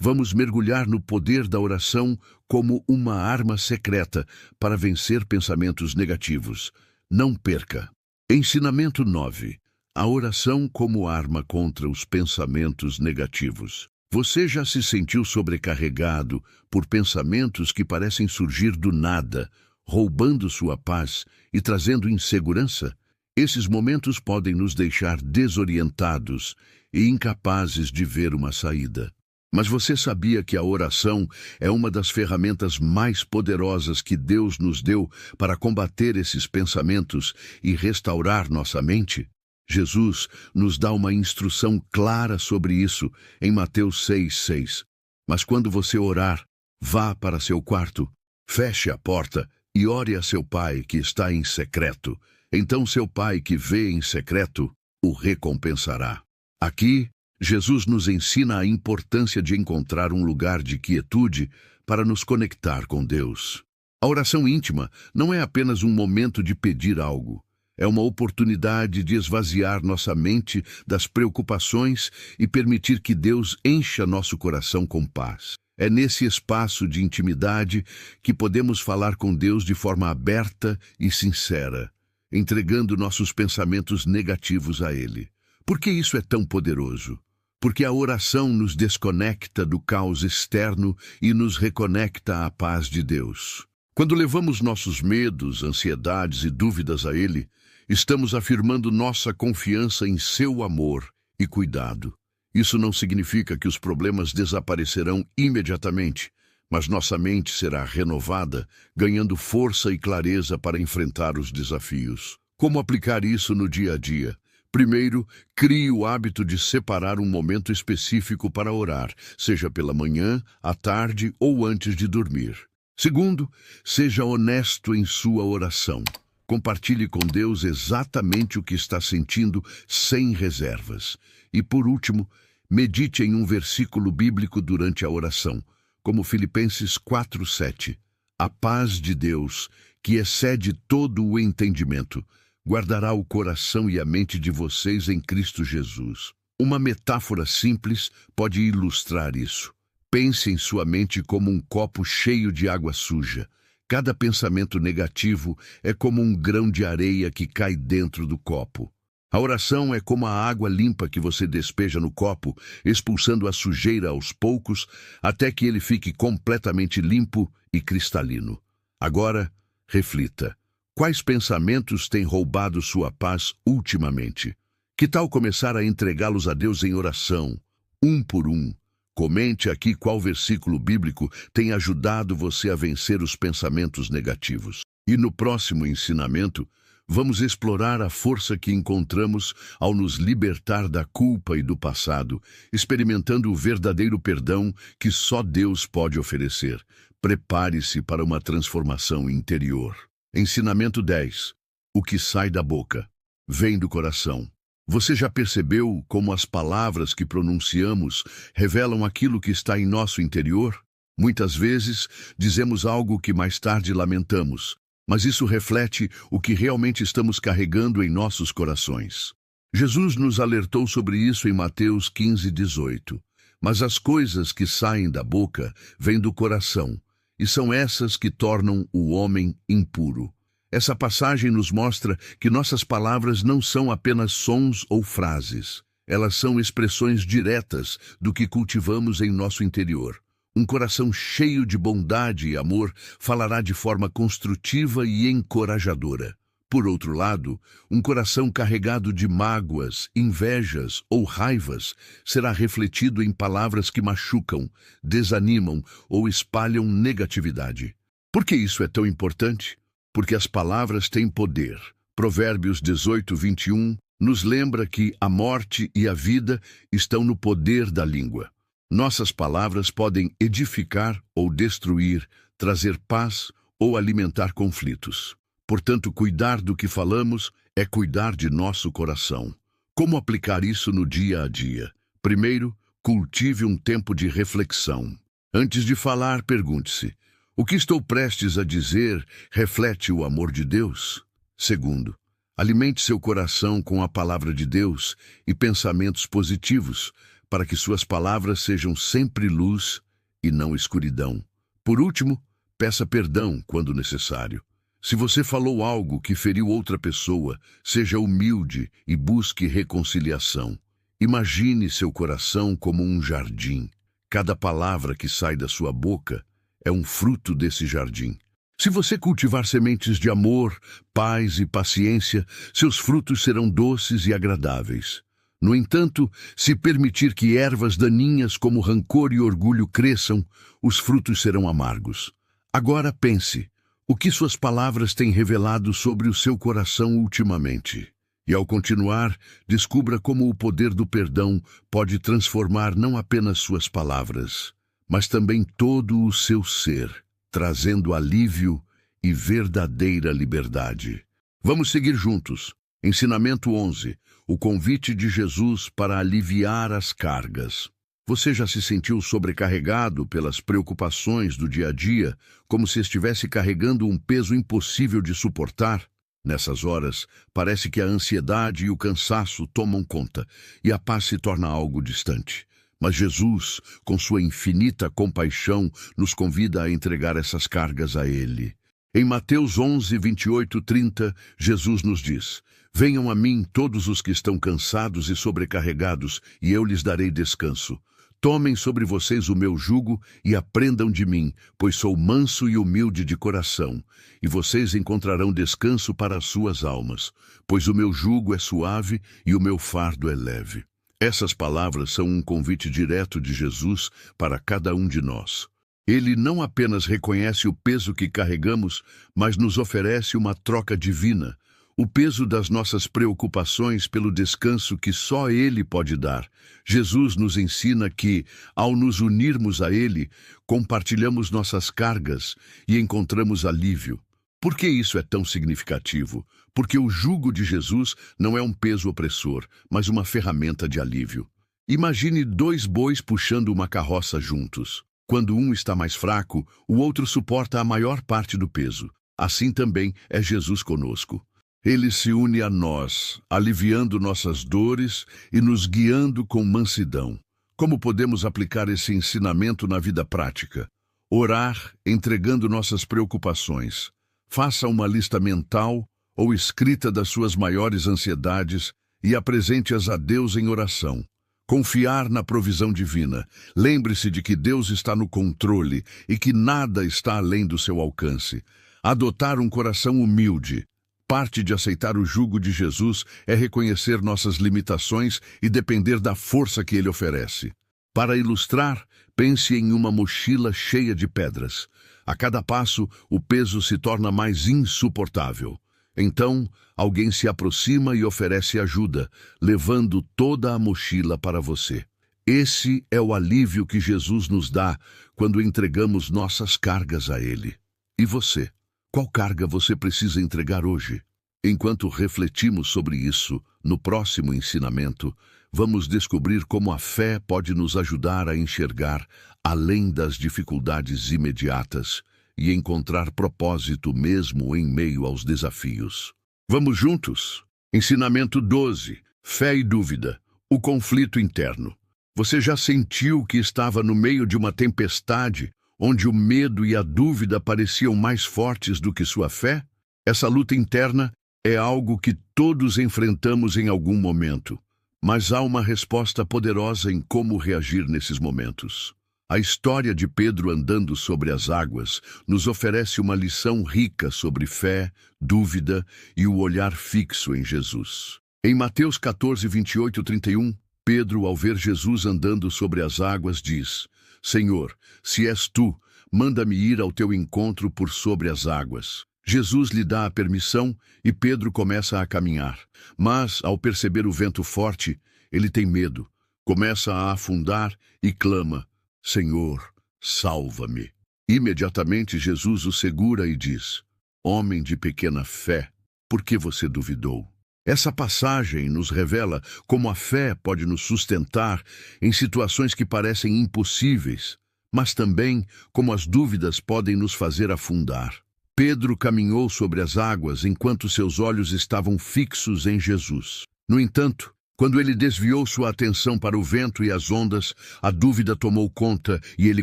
S1: vamos mergulhar no poder da oração como uma arma secreta para vencer pensamentos negativos. Não perca! Ensinamento 9. A oração como arma contra os pensamentos negativos. Você já se sentiu sobrecarregado por pensamentos que parecem surgir do nada, roubando sua paz e trazendo insegurança? Esses momentos podem nos deixar desorientados e incapazes de ver uma saída. Mas você sabia que a oração é uma das ferramentas mais poderosas que Deus nos deu para combater esses pensamentos e restaurar nossa mente? Jesus nos dá uma instrução clara sobre isso em Mateus 6:6. Mas quando você orar, vá para seu quarto, feche a porta e ore a seu pai que está em secreto. Então seu pai que vê em secreto o recompensará. Aqui, Jesus nos ensina a importância de encontrar um lugar de quietude para nos conectar com Deus. A oração íntima não é apenas um momento de pedir algo. É uma oportunidade de esvaziar nossa mente das preocupações e permitir que Deus encha nosso coração com paz. É nesse espaço de intimidade que podemos falar com Deus de forma aberta e sincera, entregando nossos pensamentos negativos a Ele. Por que isso é tão poderoso? Porque a oração nos desconecta do caos externo e nos reconecta à paz de Deus. Quando levamos nossos medos, ansiedades e dúvidas a Ele, estamos afirmando nossa confiança em seu amor e cuidado. Isso não significa que os problemas desaparecerão imediatamente, mas nossa mente será renovada, ganhando força e clareza para enfrentar os desafios. Como aplicar isso no dia a dia? Primeiro, crie o hábito de separar um momento específico para orar, seja pela manhã, à tarde ou antes de dormir. Segundo, seja honesto em sua oração. Compartilhe com Deus exatamente o que está sentindo, sem reservas. E por último, medite em um versículo bíblico durante a oração, como Filipenses 4:7. A paz de Deus, que excede todo o entendimento, guardará o coração e a mente de vocês em Cristo Jesus. Uma metáfora simples pode ilustrar isso. Pense em sua mente como um copo cheio de água suja. Cada pensamento negativo é como um grão de areia que cai dentro do copo. A oração é como a água limpa que você despeja no copo, expulsando a sujeira aos poucos, até que ele fique completamente limpo e cristalino. Agora, reflita. Quais pensamentos têm roubado sua paz ultimamente? Que tal começar a entregá-los a Deus em oração, um por um? Comente aqui qual versículo bíblico tem ajudado você a vencer os pensamentos negativos. E no próximo ensinamento, vamos explorar a força que encontramos ao nos libertar da culpa e do passado, experimentando o verdadeiro perdão que só Deus pode oferecer. Prepare-se para uma transformação interior. Ensinamento 10. O que sai da boca vem do coração. Você já percebeu como as palavras que pronunciamos revelam aquilo que está em nosso interior? Muitas vezes dizemos algo que mais tarde lamentamos, mas isso reflete o que realmente estamos carregando em nossos corações. Jesus nos alertou sobre isso em Mateus 15:18. Mas as coisas que saem da boca vêm do coração, e são essas que tornam o homem impuro. Essa passagem nos mostra que nossas palavras não são apenas sons ou frases. Elas são expressões diretas do que cultivamos em nosso interior. Um coração cheio de bondade e amor falará de forma construtiva e encorajadora. Por outro lado, um coração carregado de mágoas, invejas ou raivas será refletido em palavras que machucam, desanimam ou espalham negatividade. Por que isso é tão importante? Porque as palavras têm poder. Provérbios 18:21 nos lembra que a morte e a vida estão no poder da língua. Nossas palavras podem edificar ou destruir, trazer paz ou alimentar conflitos. Portanto, cuidar do que falamos é cuidar de nosso coração. Como aplicar isso no dia a dia? Primeiro, cultive um tempo de reflexão. Antes de falar, pergunte-se: o que estou prestes a dizer reflete o amor de Deus? Segundo, alimente seu coração com a palavra de Deus e pensamentos positivos, para que suas palavras sejam sempre luz e não escuridão. Por último, peça perdão quando necessário. Se você falou algo que feriu outra pessoa, seja humilde e busque reconciliação. Imagine seu coração como um jardim. Cada palavra que sai da sua boca é um fruto desse jardim. Se você cultivar sementes de amor, paz e paciência, seus frutos serão doces e agradáveis. No entanto, se permitir que ervas daninhas como rancor e orgulho cresçam, os frutos serão amargos. Agora pense: o que suas palavras têm revelado sobre o seu coração ultimamente? E ao continuar, descubra como o poder do perdão pode transformar não apenas suas palavras, mas também todo o seu ser, trazendo alívio e verdadeira liberdade. Vamos seguir juntos. Ensinamento 11. O convite de Jesus para aliviar as cargas. Você já se sentiu sobrecarregado pelas preocupações do dia a dia, como se estivesse carregando um peso impossível de suportar? Nessas horas, parece que a ansiedade e o cansaço tomam conta, e a paz se torna algo distante. Mas Jesus, com sua infinita compaixão, nos convida a entregar essas cargas a Ele. Em Mateus 11, 28, 30, Jesus nos diz: venham a mim todos os que estão cansados e sobrecarregados, e eu lhes darei descanso. Tomem sobre vocês o meu jugo e aprendam de mim, pois sou manso e humilde de coração, e vocês encontrarão descanso para as suas almas, pois o meu jugo é suave e o meu fardo é leve. Essas palavras são um convite direto de Jesus para cada um de nós. Ele não apenas reconhece o peso que carregamos, mas nos oferece uma troca divina, o peso das nossas preocupações pelo descanso que só Ele pode dar. Jesus nos ensina que, ao nos unirmos a Ele, compartilhamos nossas cargas e encontramos alívio. Por que isso é tão significativo? Porque o jugo de Jesus não é um peso opressor, mas uma ferramenta de alívio. Imagine dois bois puxando uma carroça juntos. Quando um está mais fraco, o outro suporta a maior parte do peso. Assim também é Jesus conosco. Ele se une a nós, aliviando nossas dores e nos guiando com mansidão. Como podemos aplicar esse ensinamento na vida prática? Orar, entregando nossas preocupações. Faça uma lista mental ou escrita das suas maiores ansiedades e apresente-as a Deus em oração. Confiar na provisão divina. Lembre-se de que Deus está no controle e que nada está além do seu alcance. Adotar um coração humilde. Parte de aceitar o jugo de Jesus é reconhecer nossas limitações e depender da força que Ele oferece. Para ilustrar, pense em uma mochila cheia de pedras. A cada passo, o peso se torna mais insuportável. Então, alguém se aproxima e oferece ajuda, levando toda a mochila para você. Esse é o alívio que Jesus nos dá quando entregamos nossas cargas a Ele. E você? Qual carga você precisa entregar hoje? Enquanto refletimos sobre isso, no próximo ensinamento, vamos descobrir como a fé pode nos ajudar a enxergar além das dificuldades imediatas e encontrar propósito mesmo em meio aos desafios. Vamos juntos? Ensinamento 12. Fé e dúvida. O conflito interno. Você já sentiu que estava no meio de uma tempestade, onde o medo e a dúvida pareciam mais fortes do que sua fé? Essa luta interna é algo que todos enfrentamos em algum momento, mas há uma resposta poderosa em como reagir nesses momentos. A história de Pedro andando sobre as águas nos oferece uma lição rica sobre fé, dúvida e o olhar fixo em Jesus. Em Mateus 14, 28 e 31, Pedro, ao ver Jesus andando sobre as águas, diz: Senhor, se és tu, manda-me ir ao teu encontro por sobre as águas. Jesus lhe dá a permissão e Pedro começa a caminhar. Mas, ao perceber o vento forte, ele tem medo. Começa a afundar e clama: Senhor, salva-me. Imediatamente Jesus o segura e diz: Homem de pequena fé, por que você duvidou? Essa passagem nos revela como a fé pode nos sustentar em situações que parecem impossíveis, mas também como as dúvidas podem nos fazer afundar. Pedro caminhou sobre as águas enquanto seus olhos estavam fixos em Jesus. No entanto, quando ele desviou sua atenção para o vento e as ondas, a dúvida tomou conta e ele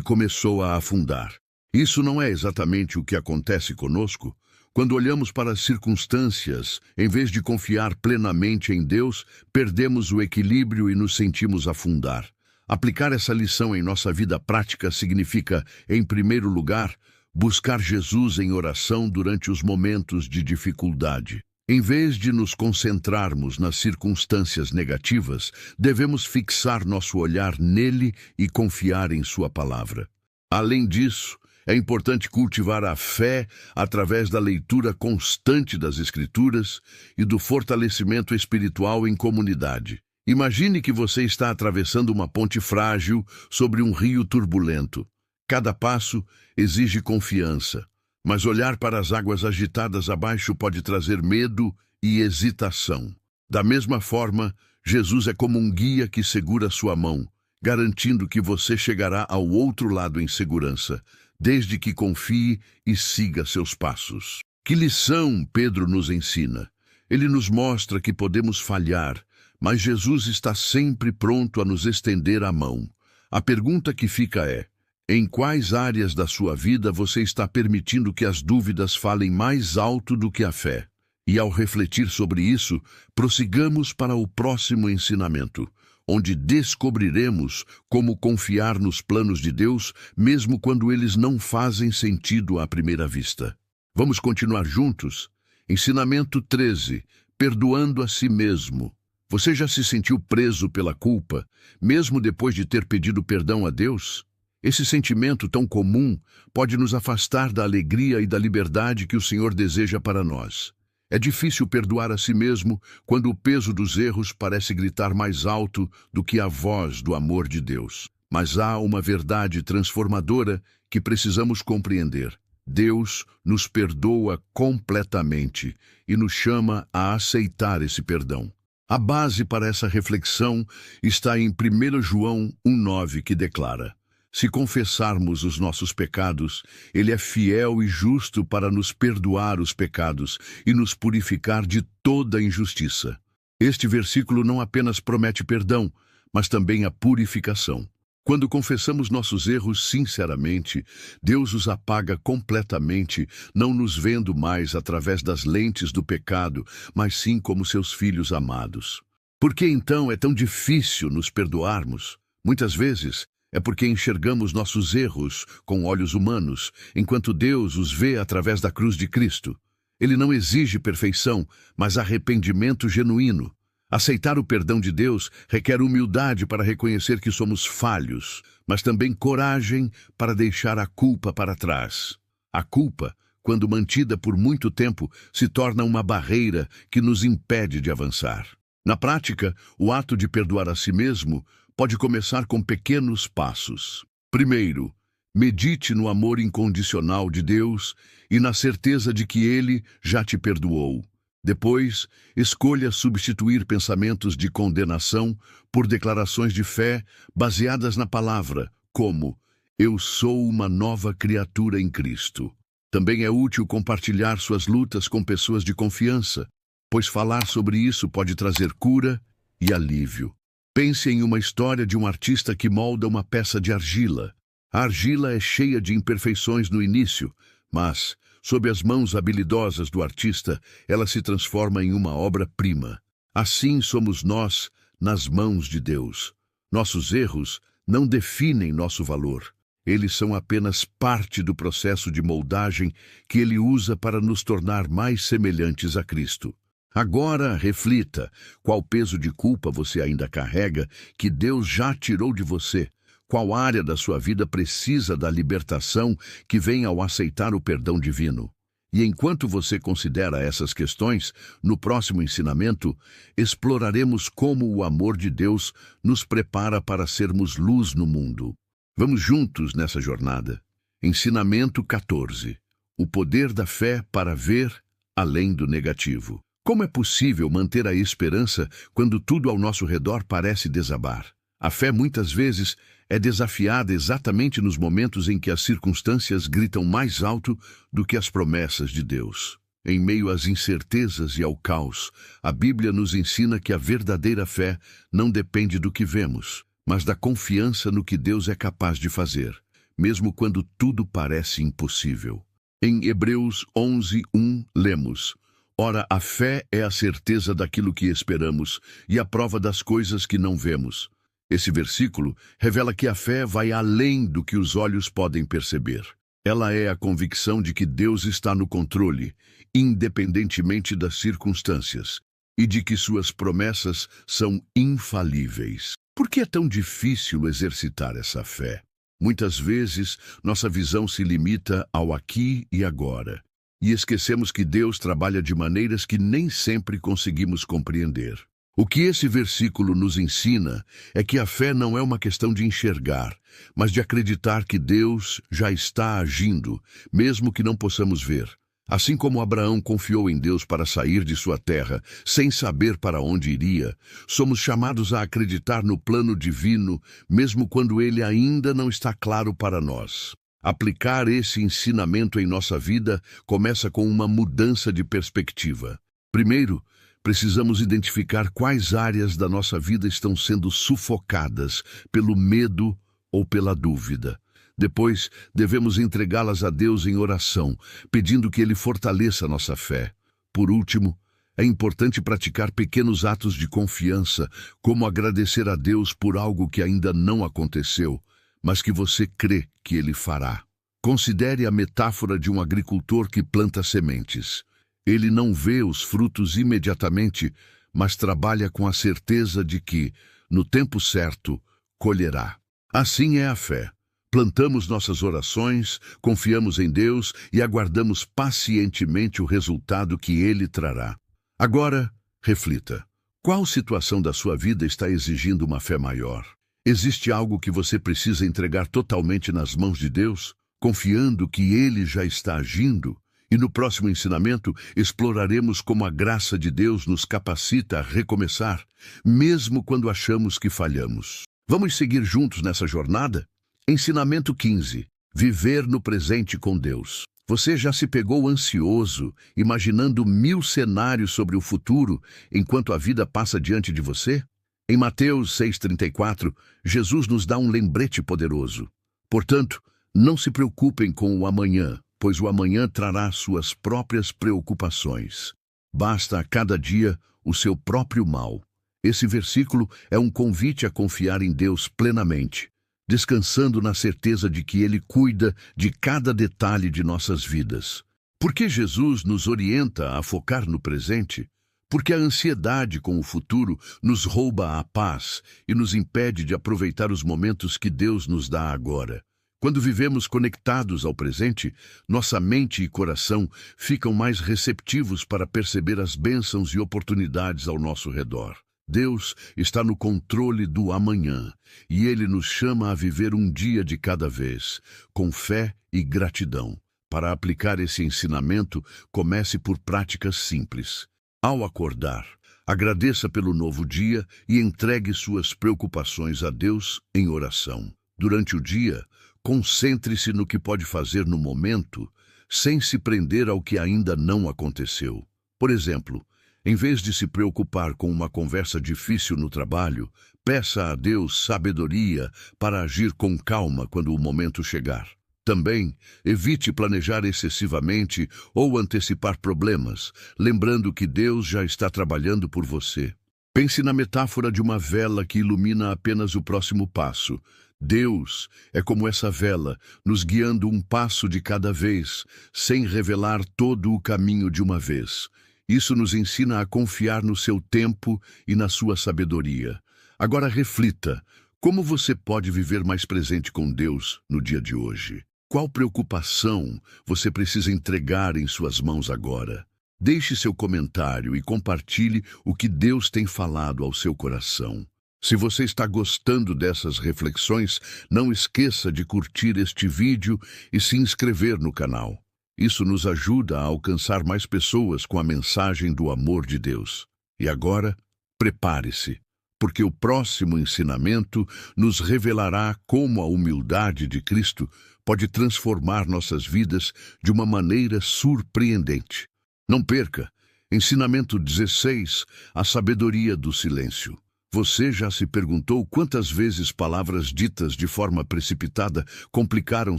S1: começou a afundar. Isso não é exatamente o que acontece conosco? Quando olhamos para as circunstâncias, em vez de confiar plenamente em Deus, perdemos o equilíbrio e nos sentimos afundar. Aplicar essa lição em nossa vida prática significa, em primeiro lugar, buscar Jesus em oração durante os momentos de dificuldade. Em vez de nos concentrarmos nas circunstâncias negativas, devemos fixar nosso olhar nele e confiar em sua palavra. Além disso, é importante cultivar a fé através da leitura constante das Escrituras e do fortalecimento espiritual em comunidade. Imagine que você está atravessando uma ponte frágil sobre um rio turbulento. Cada passo exige confiança, mas olhar para as águas agitadas abaixo pode trazer medo e hesitação. Da mesma forma, Jesus é como um guia que segura sua mão, garantindo que você chegará ao outro lado em segurança, desde que confie e siga seus passos. Que lição Pedro nos ensina? Ele nos mostra que podemos falhar, mas Jesus está sempre pronto a nos estender a mão. A pergunta que fica é: em quais áreas da sua vida você está permitindo que as dúvidas falem mais alto do que a fé? E ao refletir sobre isso, prossigamos para o próximo ensinamento, onde descobriremos como confiar nos planos de Deus, mesmo quando eles não fazem sentido à primeira vista. Vamos continuar juntos? Ensinamento 13. Perdoando a si mesmo. Você já se sentiu preso pela culpa, mesmo depois de ter pedido perdão a Deus? Esse sentimento tão comum pode nos afastar da alegria e da liberdade que o Senhor deseja para nós. É difícil perdoar a si mesmo quando o peso dos erros parece gritar mais alto do que a voz do amor de Deus. Mas há uma verdade transformadora que precisamos compreender. Deus nos perdoa completamente e nos chama a aceitar esse perdão. A base para essa reflexão está em 1 João 1,9, que declara: se confessarmos os nossos pecados, Ele é fiel e justo para nos perdoar os pecados e nos purificar de toda injustiça. Este versículo não apenas promete perdão, mas também a purificação. Quando confessamos nossos erros sinceramente, Deus os apaga completamente, não nos vendo mais através das lentes do pecado, mas sim como seus filhos amados. Por que então é tão difícil nos perdoarmos? Muitas vezes, é porque enxergamos nossos erros com olhos humanos, enquanto Deus os vê através da cruz de Cristo. Ele não exige perfeição, mas arrependimento genuíno. Aceitar o perdão de Deus requer humildade para reconhecer que somos falhos, mas também coragem para deixar a culpa para trás. A culpa, quando mantida por muito tempo, se torna uma barreira que nos impede de avançar. Na prática, o ato de perdoar a si mesmo pode começar com pequenos passos. Primeiro, medite no amor incondicional de Deus e na certeza de que Ele já te perdoou. Depois, escolha substituir pensamentos de condenação por declarações de fé baseadas na palavra, como: eu sou uma nova criatura em Cristo. Também é útil compartilhar suas lutas com pessoas de confiança, pois falar sobre isso pode trazer cura e alívio. Pense em uma história de um artista que molda uma peça de argila. A argila é cheia de imperfeições no início, mas, sob as mãos habilidosas do artista, ela se transforma em uma obra-prima. Assim somos nós nas mãos de Deus. Nossos erros não definem nosso valor. Eles são apenas parte do processo de moldagem que Ele usa para nos tornar mais semelhantes a Cristo. Agora, reflita, qual peso de culpa você ainda carrega que Deus já tirou de você? Qual área da sua vida precisa da libertação que vem ao aceitar o perdão divino? E enquanto você considera essas questões, no próximo ensinamento, exploraremos como o amor de Deus nos prepara para sermos luz no mundo. Vamos juntos nessa jornada. Ensinamento 14. O poder da fé para ver além do negativo. Como é possível manter a esperança quando tudo ao nosso redor parece desabar? A fé muitas vezes é desafiada exatamente nos momentos em que as circunstâncias gritam mais alto do que as promessas de Deus. Em meio às incertezas e ao caos, a Bíblia nos ensina que a verdadeira fé não depende do que vemos, mas da confiança no que Deus é capaz de fazer, mesmo quando tudo parece impossível. Em Hebreus 11:1, lemos: Ora, a fé é a certeza daquilo que esperamos e a prova das coisas que não vemos. Esse versículo revela que a fé vai além do que os olhos podem perceber. Ela é a convicção de que Deus está no controle, independentemente das circunstâncias, e de que suas promessas são infalíveis. Por que é tão difícil exercitar essa fé? Muitas vezes, nossa visão se limita ao aqui e agora, e esquecemos que Deus trabalha de maneiras que nem sempre conseguimos compreender. O que esse versículo nos ensina é que a fé não é uma questão de enxergar, mas de acreditar que Deus já está agindo, mesmo que não possamos ver. Assim como Abraão confiou em Deus para sair de sua terra, sem saber para onde iria, somos chamados a acreditar no plano divino, mesmo quando ele ainda não está claro para nós. Aplicar esse ensinamento em nossa vida começa com uma mudança de perspectiva. Primeiro, precisamos identificar quais áreas da nossa vida estão sendo sufocadas pelo medo ou pela dúvida. Depois, devemos entregá-las a Deus em oração, pedindo que Ele fortaleça nossa fé. Por último, é importante praticar pequenos atos de confiança, como agradecer a Deus por algo que ainda não aconteceu, mas que você crê que Ele fará. Considere a metáfora de um agricultor que planta sementes. Ele não vê os frutos imediatamente, mas trabalha com a certeza de que, no tempo certo, colherá. Assim é a fé. Plantamos nossas orações, confiamos em Deus e aguardamos pacientemente o resultado que Ele trará. Agora, reflita. Qual situação da sua vida está exigindo uma fé maior? Existe algo que você precisa entregar totalmente nas mãos de Deus, confiando que Ele já está agindo? E no próximo ensinamento, exploraremos como a graça de Deus nos capacita a recomeçar, mesmo quando achamos que falhamos. Vamos seguir juntos nessa jornada? Ensinamento 15. Viver no presente com Deus. Você já se pegou ansioso, imaginando 1000 cenários sobre o futuro, enquanto a vida passa diante de você? Em Mateus 6,34, Jesus nos dá um lembrete poderoso. Portanto, não se preocupem com o amanhã, pois o amanhã trará suas próprias preocupações. Basta a cada dia o seu próprio mal. Esse versículo é um convite a confiar em Deus plenamente, descansando na certeza de que Ele cuida de cada detalhe de nossas vidas. Por que Jesus nos orienta a focar no presente? Porque a ansiedade com o futuro nos rouba a paz e nos impede de aproveitar os momentos que Deus nos dá agora. Quando vivemos conectados ao presente, nossa mente e coração ficam mais receptivos para perceber as bênçãos e oportunidades ao nosso redor. Deus está no controle do amanhã e Ele nos chama a viver um dia de cada vez, com fé e gratidão. Para aplicar esse ensinamento, comece por práticas simples. Ao acordar, agradeça pelo novo dia e entregue suas preocupações a Deus em oração. Durante o dia, concentre-se no que pode fazer no momento, sem se prender ao que ainda não aconteceu. Por exemplo, em vez de se preocupar com uma conversa difícil no trabalho, peça a Deus sabedoria para agir com calma quando o momento chegar. Também, evite planejar excessivamente ou antecipar problemas, lembrando que Deus já está trabalhando por você. Pense na metáfora de uma vela que ilumina apenas o próximo passo. Deus é como essa vela, nos guiando um passo de cada vez, sem revelar todo o caminho de uma vez. Isso nos ensina a confiar no seu tempo e na sua sabedoria. Agora reflita, como você pode viver mais presente com Deus no dia de hoje? Qual preocupação você precisa entregar em suas mãos agora? Deixe seu comentário e compartilhe o que Deus tem falado ao seu coração. Se você está gostando dessas reflexões, não esqueça de curtir este vídeo e se inscrever no canal. Isso nos ajuda a alcançar mais pessoas com a mensagem do amor de Deus. E agora, prepare-se, porque o próximo ensinamento nos revelará como a humildade de Cristo pode transformar nossas vidas de uma maneira surpreendente. Não perca! Ensinamento 16, a sabedoria do silêncio. Você já se perguntou quantas vezes palavras ditas de forma precipitada complicaram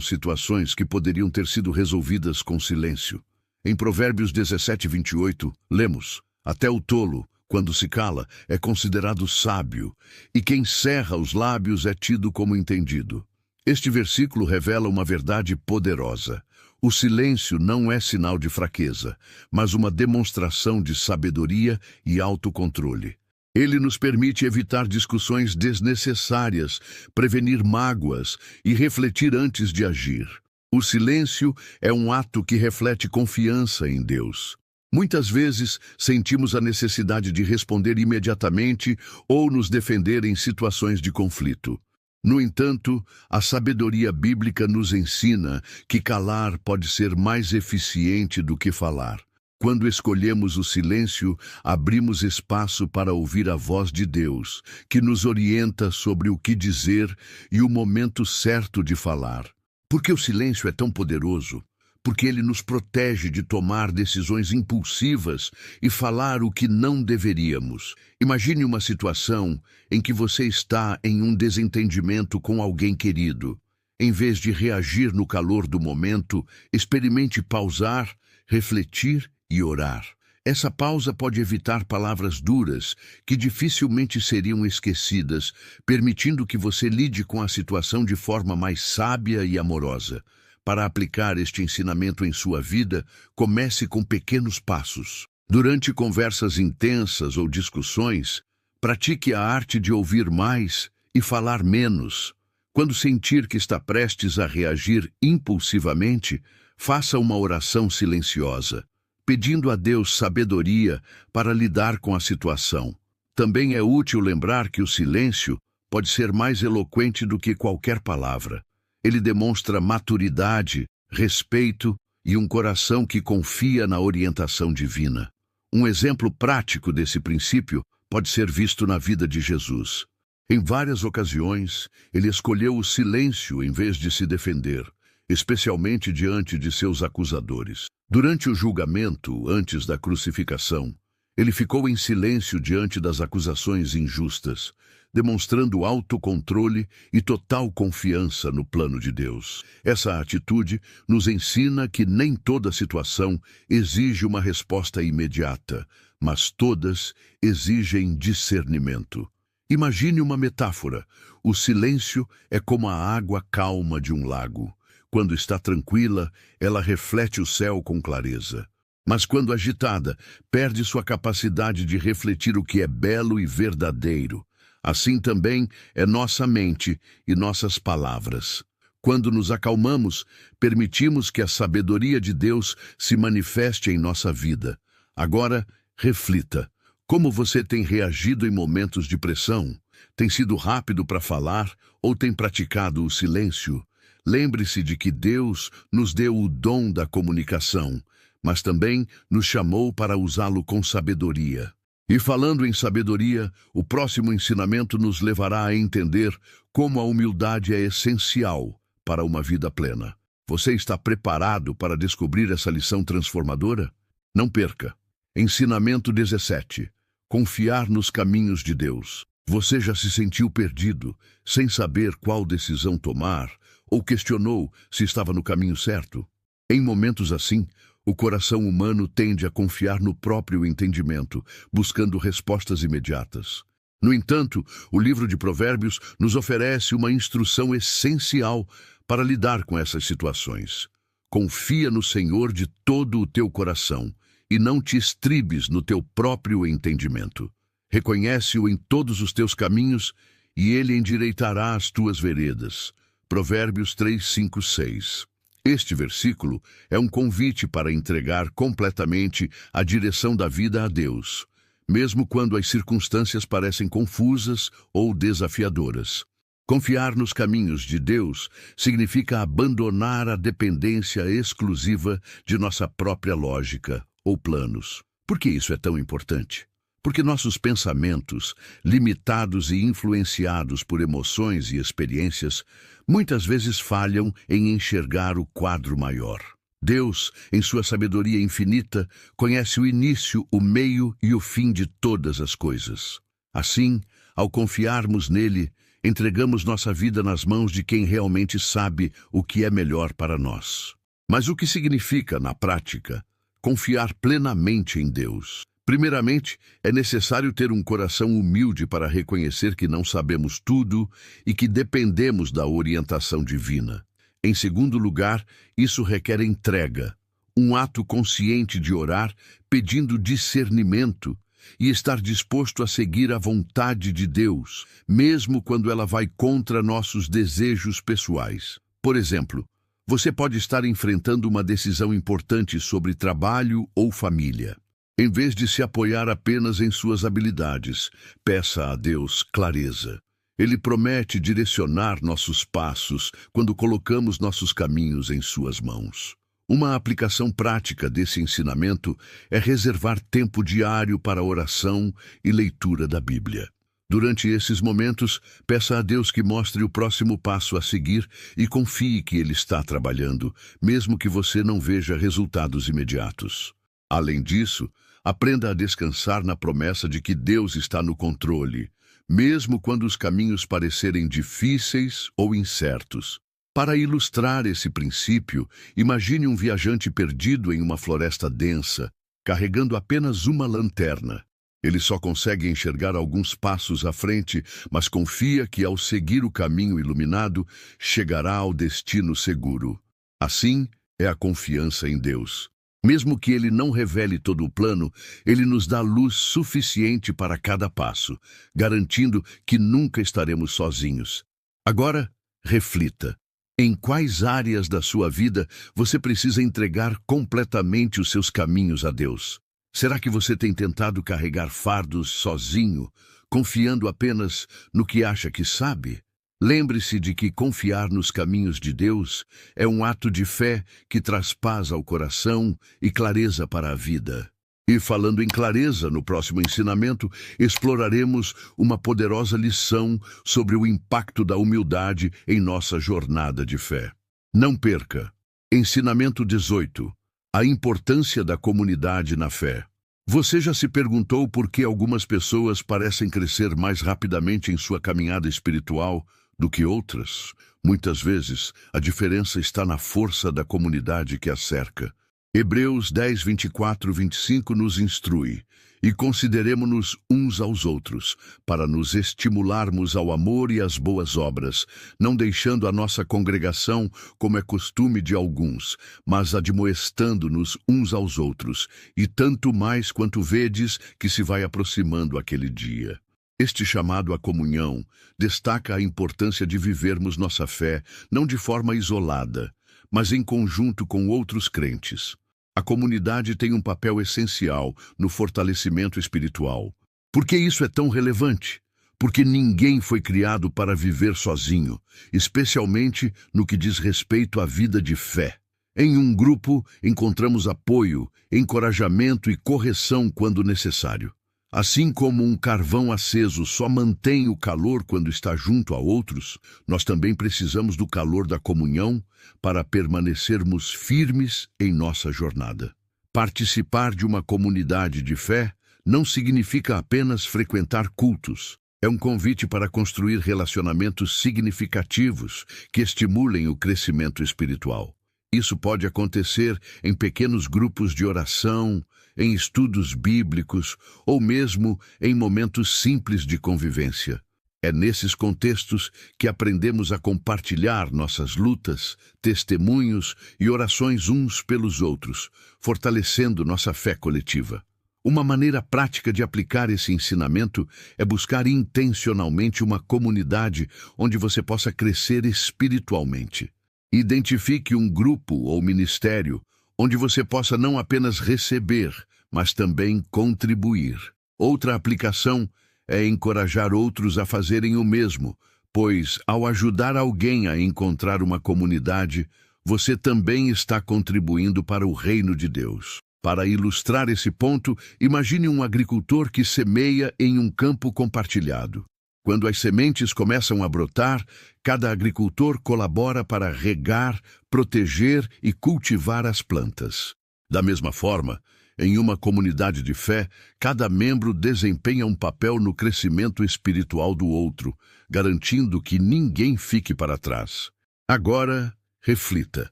S1: situações que poderiam ter sido resolvidas com silêncio? Em Provérbios 17:28, lemos: até o tolo, quando se cala, é considerado sábio, e quem cerra os lábios é tido como entendido. Este versículo revela uma verdade poderosa. O silêncio não é sinal de fraqueza, mas uma demonstração de sabedoria e autocontrole. Ele nos permite evitar discussões desnecessárias, prevenir mágoas e refletir antes de agir. O silêncio é um ato que reflete confiança em Deus. Muitas vezes sentimos a necessidade de responder imediatamente ou nos defender em situações de conflito. No entanto, a sabedoria bíblica nos ensina que calar pode ser mais eficiente do que falar. Quando escolhemos o silêncio, abrimos espaço para ouvir a voz de Deus, que nos orienta sobre o que dizer e o momento certo de falar. Por que o silêncio é tão poderoso? Porque ele nos protege de tomar decisões impulsivas e falar o que não deveríamos. Imagine uma situação em que você está em um desentendimento com alguém querido. Em vez de reagir no calor do momento, experimente pausar, refletir e orar. Essa pausa pode evitar palavras duras que dificilmente seriam esquecidas, permitindo que você lide com a situação de forma mais sábia e amorosa. Para aplicar este ensinamento em sua vida, comece com pequenos passos. Durante conversas intensas ou discussões, pratique a arte de ouvir mais e falar menos. Quando sentir que está prestes a reagir impulsivamente, faça uma oração silenciosa, pedindo a Deus sabedoria para lidar com a situação. Também é útil lembrar que o silêncio pode ser mais eloquente do que qualquer palavra. Ele demonstra maturidade, respeito e um coração que confia na orientação divina. Um exemplo prático desse princípio pode ser visto na vida de Jesus. Em várias ocasiões, ele escolheu o silêncio em vez de se defender, especialmente diante de seus acusadores. Durante o julgamento, antes da crucificação, ele ficou em silêncio diante das acusações injustas, demonstrando autocontrole e total confiança no plano de Deus. Essa atitude nos ensina que nem toda situação exige uma resposta imediata, mas todas exigem discernimento. Imagine uma metáfora. O silêncio é como a água calma de um lago. Quando está tranquila, ela reflete o céu com clareza. Mas quando agitada, perde sua capacidade de refletir o que é belo e verdadeiro. Assim também é nossa mente e nossas palavras. Quando nos acalmamos, permitimos que a sabedoria de Deus se manifeste em nossa vida. Agora, reflita. Como você tem reagido em momentos de pressão? Tem sido rápido para falar ou tem praticado o silêncio? Lembre-se de que Deus nos deu o dom da comunicação, mas também nos chamou para usá-lo com sabedoria. E falando em sabedoria, o próximo ensinamento nos levará a entender como a humildade é essencial para uma vida plena. Você está preparado para descobrir essa lição transformadora? Não perca! Ensinamento 17. Confiar nos caminhos de Deus. Você já se sentiu perdido, sem saber qual decisão tomar, ou questionou se estava no caminho certo? Em momentos assim, o coração humano tende a confiar no próprio entendimento, buscando respostas imediatas. No entanto, o livro de Provérbios nos oferece uma instrução essencial para lidar com essas situações. Confia no Senhor de todo o teu coração e não te estribes no teu próprio entendimento. Reconhece-o em todos os teus caminhos e ele endireitará as tuas veredas. Provérbios 3, 5, 6. Este versículo é um convite para entregar completamente a direção da vida a Deus, mesmo quando as circunstâncias parecem confusas ou desafiadoras. Confiar nos caminhos de Deus significa abandonar a dependência exclusiva de nossa própria lógica ou planos. Por que isso é tão importante? Porque nossos pensamentos, limitados e influenciados por emoções e experiências, muitas vezes falham em enxergar o quadro maior. Deus, em sua sabedoria infinita, conhece o início, o meio e o fim de todas as coisas. Assim, ao confiarmos nele, entregamos nossa vida nas mãos de quem realmente sabe o que é melhor para nós. Mas o que significa, na prática, confiar plenamente em Deus? Primeiramente, é necessário ter um coração humilde para reconhecer que não sabemos tudo e que dependemos da orientação divina. Em segundo lugar, isso requer entrega, um ato consciente de orar, pedindo discernimento e estar disposto a seguir a vontade de Deus, mesmo quando ela vai contra nossos desejos pessoais. Por exemplo, você pode estar enfrentando uma decisão importante sobre trabalho ou família. Em vez de se apoiar apenas em suas habilidades, peça a Deus clareza. Ele promete direcionar nossos passos quando colocamos nossos caminhos em suas mãos. Uma aplicação prática desse ensinamento é reservar tempo diário para oração e leitura da Bíblia. Durante esses momentos, peça a Deus que mostre o próximo passo a seguir e confie que Ele está trabalhando, mesmo que você não veja resultados imediatos. Além disso, aprenda a descansar na promessa de que Deus está no controle, mesmo quando os caminhos parecerem difíceis ou incertos. Para ilustrar esse princípio, imagine um viajante perdido em uma floresta densa, carregando apenas uma lanterna. Ele só consegue enxergar alguns passos à frente, mas confia que ao seguir o caminho iluminado, chegará ao destino seguro. Assim é a confiança em Deus. Mesmo que Ele não revele todo o plano, Ele nos dá luz suficiente para cada passo, garantindo que nunca estaremos sozinhos. Agora, reflita. Em quais áreas da sua vida você precisa entregar completamente os seus caminhos a Deus? Será que você tem tentado carregar fardos sozinho, confiando apenas no que acha que sabe? Lembre-se de que confiar nos caminhos de Deus é um ato de fé que traz paz ao coração e clareza para a vida. E falando em clareza, no próximo ensinamento, exploraremos uma poderosa lição sobre o impacto da humildade em nossa jornada de fé. Não perca! Ensinamento 18. A importância da comunidade na fé. Você já se perguntou por que algumas pessoas parecem crescer mais rapidamente em sua caminhada espiritual do que outras? Muitas vezes, a diferença está na força da comunidade que a cerca. Hebreus 10, 24, 25 nos instrui: e consideremo-nos uns aos outros, para nos estimularmos ao amor e às boas obras, não deixando a nossa congregação, como é costume de alguns, mas admoestando-nos uns aos outros, e tanto mais quanto vedes que se vai aproximando aquele dia. Este chamado à comunhão destaca a importância de vivermos nossa fé não de forma isolada, mas em conjunto com outros crentes. A comunidade tem um papel essencial no fortalecimento espiritual. Por que isso é tão relevante? Porque ninguém foi criado para viver sozinho, especialmente no que diz respeito à vida de fé. Em um grupo, encontramos apoio, encorajamento e correção quando necessário. Assim como um carvão aceso só mantém o calor quando está junto a outros, nós também precisamos do calor da comunhão para permanecermos firmes em nossa jornada. Participar de uma comunidade de fé não significa apenas frequentar cultos. É um convite para construir relacionamentos significativos que estimulem o crescimento espiritual. Isso pode acontecer em pequenos grupos de oração, em estudos bíblicos ou mesmo em momentos simples de convivência. É nesses contextos que aprendemos a compartilhar nossas lutas, testemunhos e orações uns pelos outros, fortalecendo nossa fé coletiva. Uma maneira prática de aplicar esse ensinamento é buscar intencionalmente uma comunidade onde você possa crescer espiritualmente. Identifique um grupo ou ministério onde você possa não apenas receber, mas também contribuir. Outra aplicação é encorajar outros a fazerem o mesmo, pois, ao ajudar alguém a encontrar uma comunidade, você também está contribuindo para o reino de Deus. Para ilustrar esse ponto, imagine um agricultor que semeia em um campo compartilhado. Quando as sementes começam a brotar, cada agricultor colabora para regar, proteger e cultivar as plantas. Da mesma forma, em uma comunidade de fé, cada membro desempenha um papel no crescimento espiritual do outro, garantindo que ninguém fique para trás. Agora, reflita.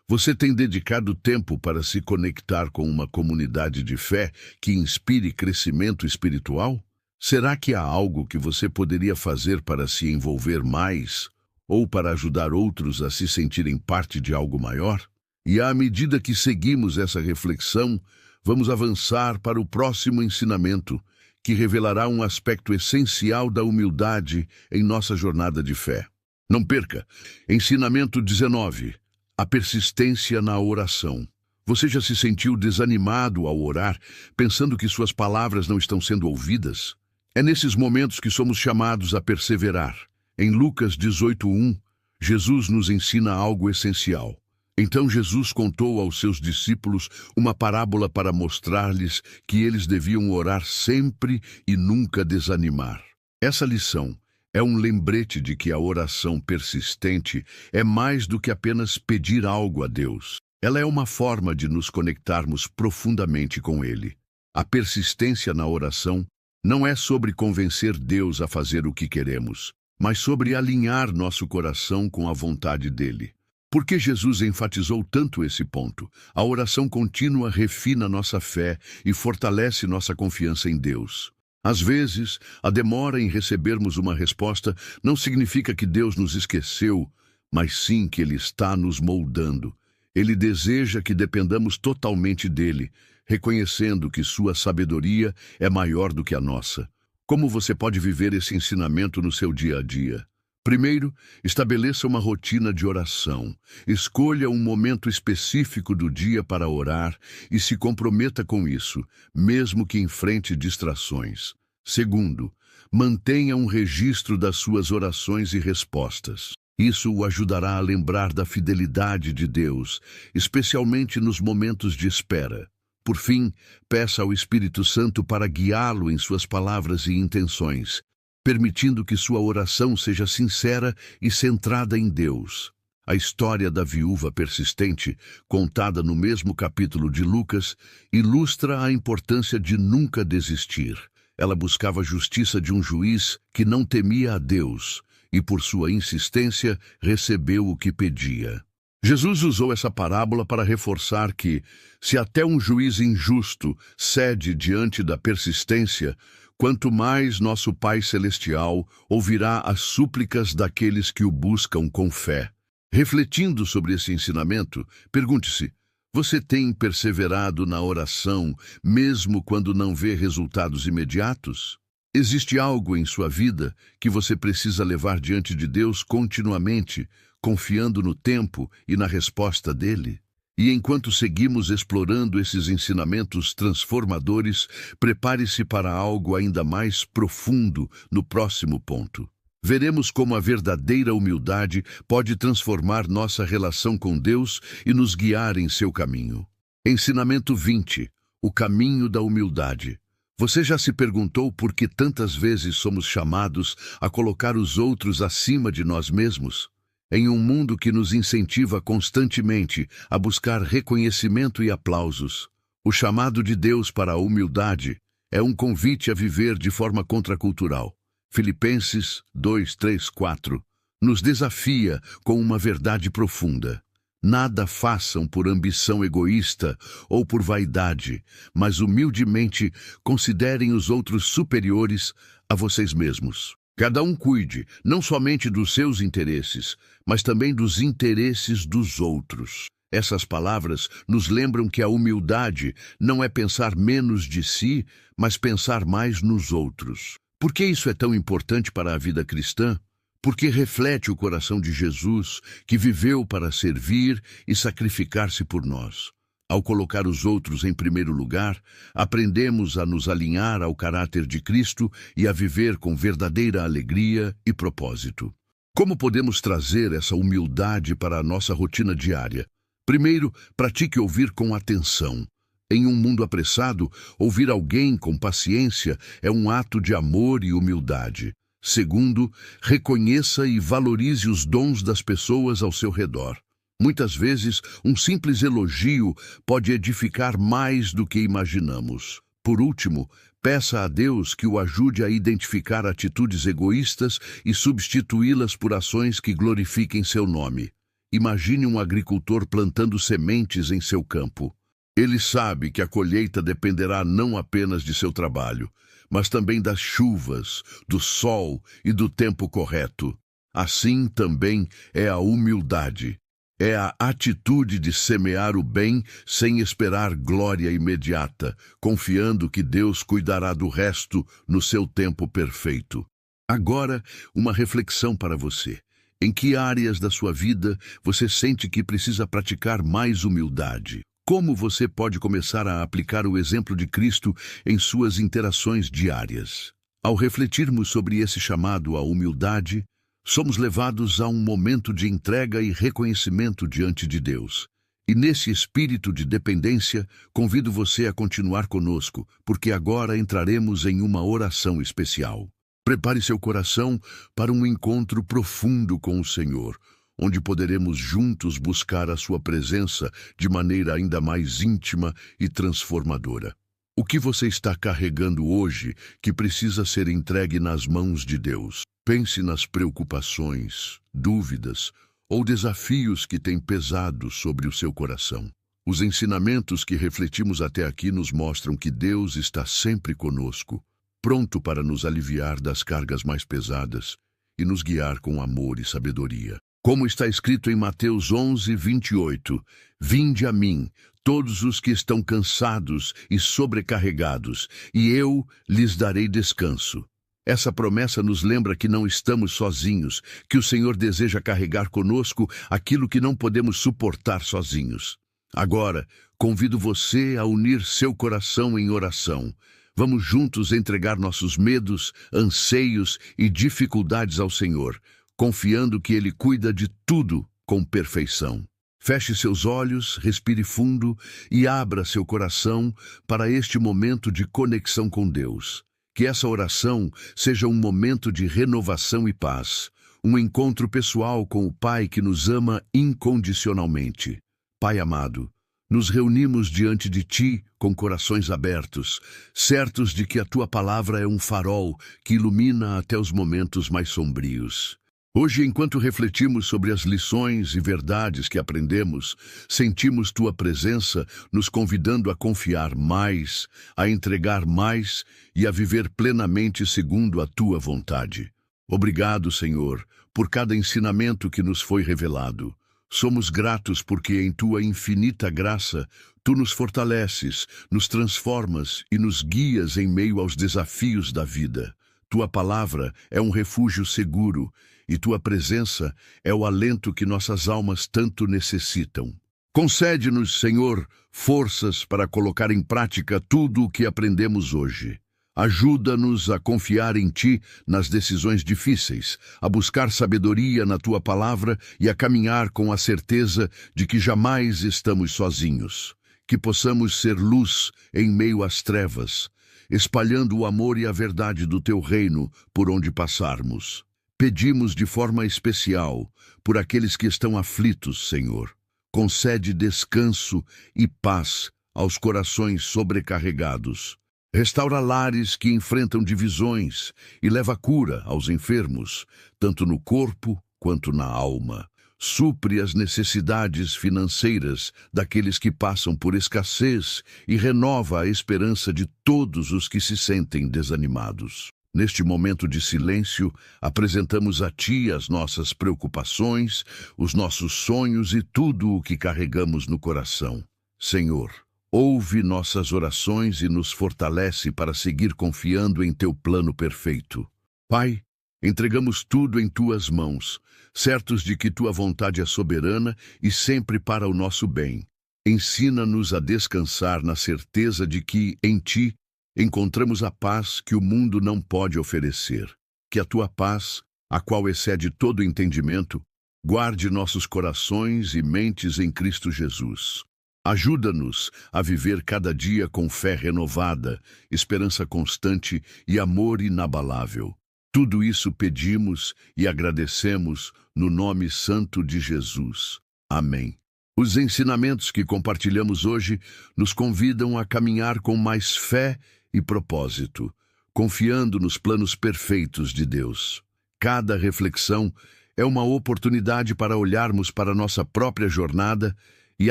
S1: Você tem dedicado tempo para se conectar com uma comunidade de fé que inspire crescimento espiritual? Será que há algo que você poderia fazer para se envolver mais ou para ajudar outros a se sentirem parte de algo maior? E à medida que seguimos essa reflexão, vamos avançar para o próximo ensinamento, que revelará um aspecto essencial da humildade em nossa jornada de fé. Não perca! Ensinamento 19. A persistência na oração. Você já se sentiu desanimado ao orar, pensando que suas palavras não estão sendo ouvidas? É nesses momentos que somos chamados a perseverar. Em Lucas 18:1, Jesus nos ensina algo essencial. Então Jesus contou aos seus discípulos uma parábola para mostrar-lhes que eles deviam orar sempre e nunca desanimar. Essa lição é um lembrete de que a oração persistente é mais do que apenas pedir algo a Deus. Ela é uma forma de nos conectarmos profundamente com Ele. A persistência na oração não é sobre convencer Deus a fazer o que queremos, mas sobre alinhar nosso coração com a vontade dele. Por que Jesus enfatizou tanto esse ponto? A oração contínua refina nossa fé e fortalece nossa confiança em Deus. Às vezes, a demora em recebermos uma resposta não significa que Deus nos esqueceu, mas sim que Ele está nos moldando. Ele deseja que dependamos totalmente dele, reconhecendo que sua sabedoria é maior do que a nossa. Como você pode viver esse ensinamento no seu dia a dia? Primeiro, estabeleça uma rotina de oração. Escolha um momento específico do dia para orar e se comprometa com isso, mesmo que enfrente distrações. Segundo, mantenha um registro das suas orações e respostas. Isso o ajudará a lembrar da fidelidade de Deus, especialmente nos momentos de espera. Por fim, peça ao Espírito Santo para guiá-lo em suas palavras e intenções, permitindo que sua oração seja sincera e centrada em Deus. A história da viúva persistente, contada no mesmo capítulo de Lucas, ilustra a importância de nunca desistir. Ela buscava a justiça de um juiz que não temia a Deus e, por sua insistência, recebeu o que pedia. Jesus usou essa parábola para reforçar que, se até um juiz injusto cede diante da persistência, quanto mais nosso Pai Celestial ouvirá as súplicas daqueles que o buscam com fé. Refletindo sobre esse ensinamento, pergunte-se: você tem perseverado na oração, mesmo quando não vê resultados imediatos? Existe algo em sua vida que você precisa levar diante de Deus continuamente, confiando no tempo e na resposta dele? E enquanto seguimos explorando esses ensinamentos transformadores, prepare-se para algo ainda mais profundo no próximo ponto. Veremos como a verdadeira humildade pode transformar nossa relação com Deus e nos guiar em seu caminho. Ensinamento 20. O caminho da humildade. Você já se perguntou por que tantas vezes somos chamados a colocar os outros acima de nós mesmos? Em um mundo que nos incentiva constantemente a buscar reconhecimento e aplausos, o chamado de Deus para a humildade é um convite a viver de forma contracultural. Filipenses 2:3-4 nos desafia com uma verdade profunda. Nada façam por ambição egoísta ou por vaidade, mas humildemente considerem os outros superiores a vocês mesmos. Cada um cuide, não somente dos seus interesses, mas também dos interesses dos outros. Essas palavras nos lembram que a humildade não é pensar menos de si, mas pensar mais nos outros. Por que isso é tão importante para a vida cristã? porque reflete o coração de Jesus, que viveu para servir e sacrificar-se por nós. Ao colocar os outros em primeiro lugar, aprendemos a nos alinhar ao caráter de Cristo e a viver com verdadeira alegria e propósito. Como podemos trazer essa humildade para a nossa rotina diária? Primeiro, pratique ouvir com atenção. Em um mundo apressado, ouvir alguém com paciência é um ato de amor e humildade. Segundo, reconheça e valorize os dons das pessoas ao seu redor. Muitas vezes, um simples elogio pode edificar mais do que imaginamos. Por último, peça a Deus que o ajude a identificar atitudes egoístas e substituí-las por ações que glorifiquem seu nome. Imagine um agricultor plantando sementes em seu campo. Ele sabe que a colheita dependerá não apenas de seu trabalho, mas também das chuvas, do sol e do tempo correto. Assim também é a humildade. É a atitude de semear o bem sem esperar glória imediata, confiando que Deus cuidará do resto no seu tempo perfeito. Agora, uma reflexão para você. Em que áreas da sua vida você sente que precisa praticar mais humildade? Como você pode começar a aplicar o exemplo de Cristo em suas interações diárias? Ao refletirmos sobre esse chamado à humildade, somos levados a um momento de entrega e reconhecimento diante de Deus. E nesse espírito de dependência, convido você a continuar conosco, porque agora entraremos em uma oração especial. Prepare seu coração para um encontro profundo com o Senhor, onde poderemos juntos buscar a sua presença de maneira ainda mais íntima e transformadora. O que você está carregando hoje que precisa ser entregue nas mãos de Deus? Pense nas preocupações, dúvidas ou desafios que têm pesado sobre o seu coração. Os ensinamentos que refletimos até aqui nos mostram que Deus está sempre conosco, pronto para nos aliviar das cargas mais pesadas e nos guiar com amor e sabedoria. Como está escrito em Mateus 11:28, "Vinde a mim, todos os que estão cansados e sobrecarregados, e eu lhes darei descanso." Essa promessa nos lembra que não estamos sozinhos, que o Senhor deseja carregar conosco aquilo que não podemos suportar sozinhos. Agora, convido você a unir seu coração em oração. Vamos juntos entregar nossos medos, anseios e dificuldades ao Senhor, confiando que Ele cuida de tudo com perfeição. Feche seus olhos, respire fundo e abra seu coração para este momento de conexão com Deus. Que essa oração seja um momento de renovação e paz, um encontro pessoal com o Pai que nos ama incondicionalmente. Pai amado, nos reunimos diante de Ti com corações abertos, certos de que a Tua palavra é um farol que ilumina até os momentos mais sombrios. Hoje, enquanto refletimos sobre as lições e verdades que aprendemos, sentimos Tua presença nos convidando a confiar mais, a entregar mais e a viver plenamente segundo a Tua vontade. Obrigado, Senhor, por cada ensinamento que nos foi revelado. Somos gratos porque em Tua infinita graça, Tu nos fortaleces, nos transformas e nos guias em meio aos desafios da vida. Tua palavra é um refúgio seguro, e Tua presença é o alento que nossas almas tanto necessitam. Concede-nos, Senhor, forças para colocar em prática tudo o que aprendemos hoje. Ajuda-nos a confiar em Ti nas decisões difíceis, a buscar sabedoria na Tua palavra e a caminhar com a certeza de que jamais estamos sozinhos. Que possamos ser luz em meio às trevas, espalhando o amor e a verdade do Teu reino por onde passarmos. Pedimos de forma especial por aqueles que estão aflitos, Senhor. Concede descanso e paz aos corações sobrecarregados. Restaura lares que enfrentam divisões e leva cura aos enfermos, tanto no corpo quanto na alma. Supre as necessidades financeiras daqueles que passam por escassez e renova a esperança de todos os que se sentem desanimados. Neste momento de silêncio, apresentamos a Ti as nossas preocupações, os nossos sonhos e tudo o que carregamos no coração. Senhor, ouve nossas orações e nos fortalece para seguir confiando em Teu plano perfeito. Pai, Entregamos tudo em tuas mãos, certos de que tua vontade é soberana e sempre para o nosso bem. Ensina-nos a descansar na certeza de que, em ti, encontramos a paz que o mundo não pode oferecer. Que a tua paz, a qual excede todo entendimento, guarde nossos corações e mentes em Cristo Jesus. Ajuda-nos a viver cada dia com fé renovada, esperança constante e amor inabalável. Tudo isso pedimos e agradecemos no nome santo de Jesus. Amém. Os ensinamentos que compartilhamos hoje nos convidam a caminhar com mais fé e propósito, confiando nos planos perfeitos de Deus. Cada reflexão é uma oportunidade para olharmos para nossa própria jornada e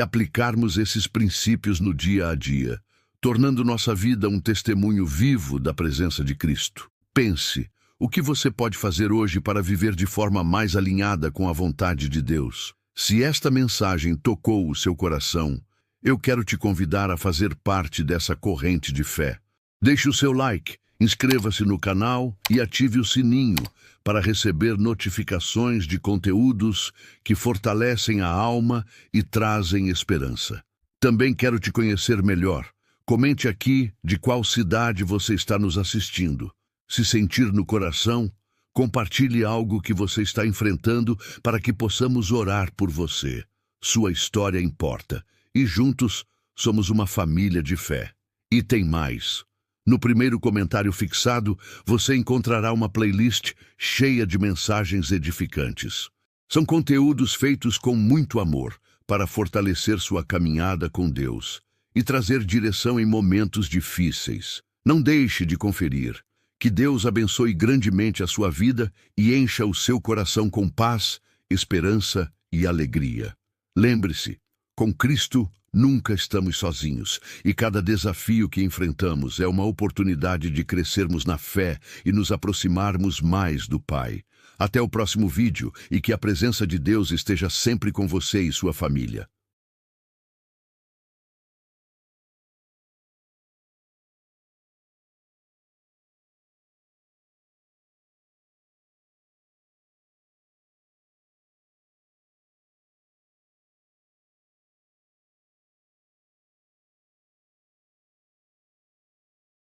S1: aplicarmos esses princípios no dia a dia, tornando nossa vida um testemunho vivo da presença de Cristo. Pense, o que você pode fazer hoje para viver de forma mais alinhada com a vontade de Deus? Se esta mensagem tocou o seu coração, eu quero te convidar a fazer parte dessa corrente de fé. Deixe o seu like, inscreva-se no canal e ative o sininho para receber notificações de conteúdos que fortalecem a alma e trazem esperança. Também quero te conhecer melhor. Comente aqui de qual cidade você está nos assistindo. Se sentir no coração, compartilhe algo que você está enfrentando para que possamos orar por você. Sua história importa e juntos somos uma família de fé. E tem mais. No primeiro comentário fixado, você encontrará uma playlist cheia de mensagens edificantes. São conteúdos feitos com muito amor para fortalecer sua caminhada com Deus e trazer direção em momentos difíceis. Não deixe de conferir. Que Deus abençoe grandemente a sua vida e encha o seu coração com paz, esperança e alegria. Lembre-se, com Cristo nunca estamos sozinhos e cada desafio que enfrentamos é uma oportunidade de crescermos na fé e nos aproximarmos mais do Pai. Até o próximo vídeo e que a presença de Deus esteja sempre com você e sua família.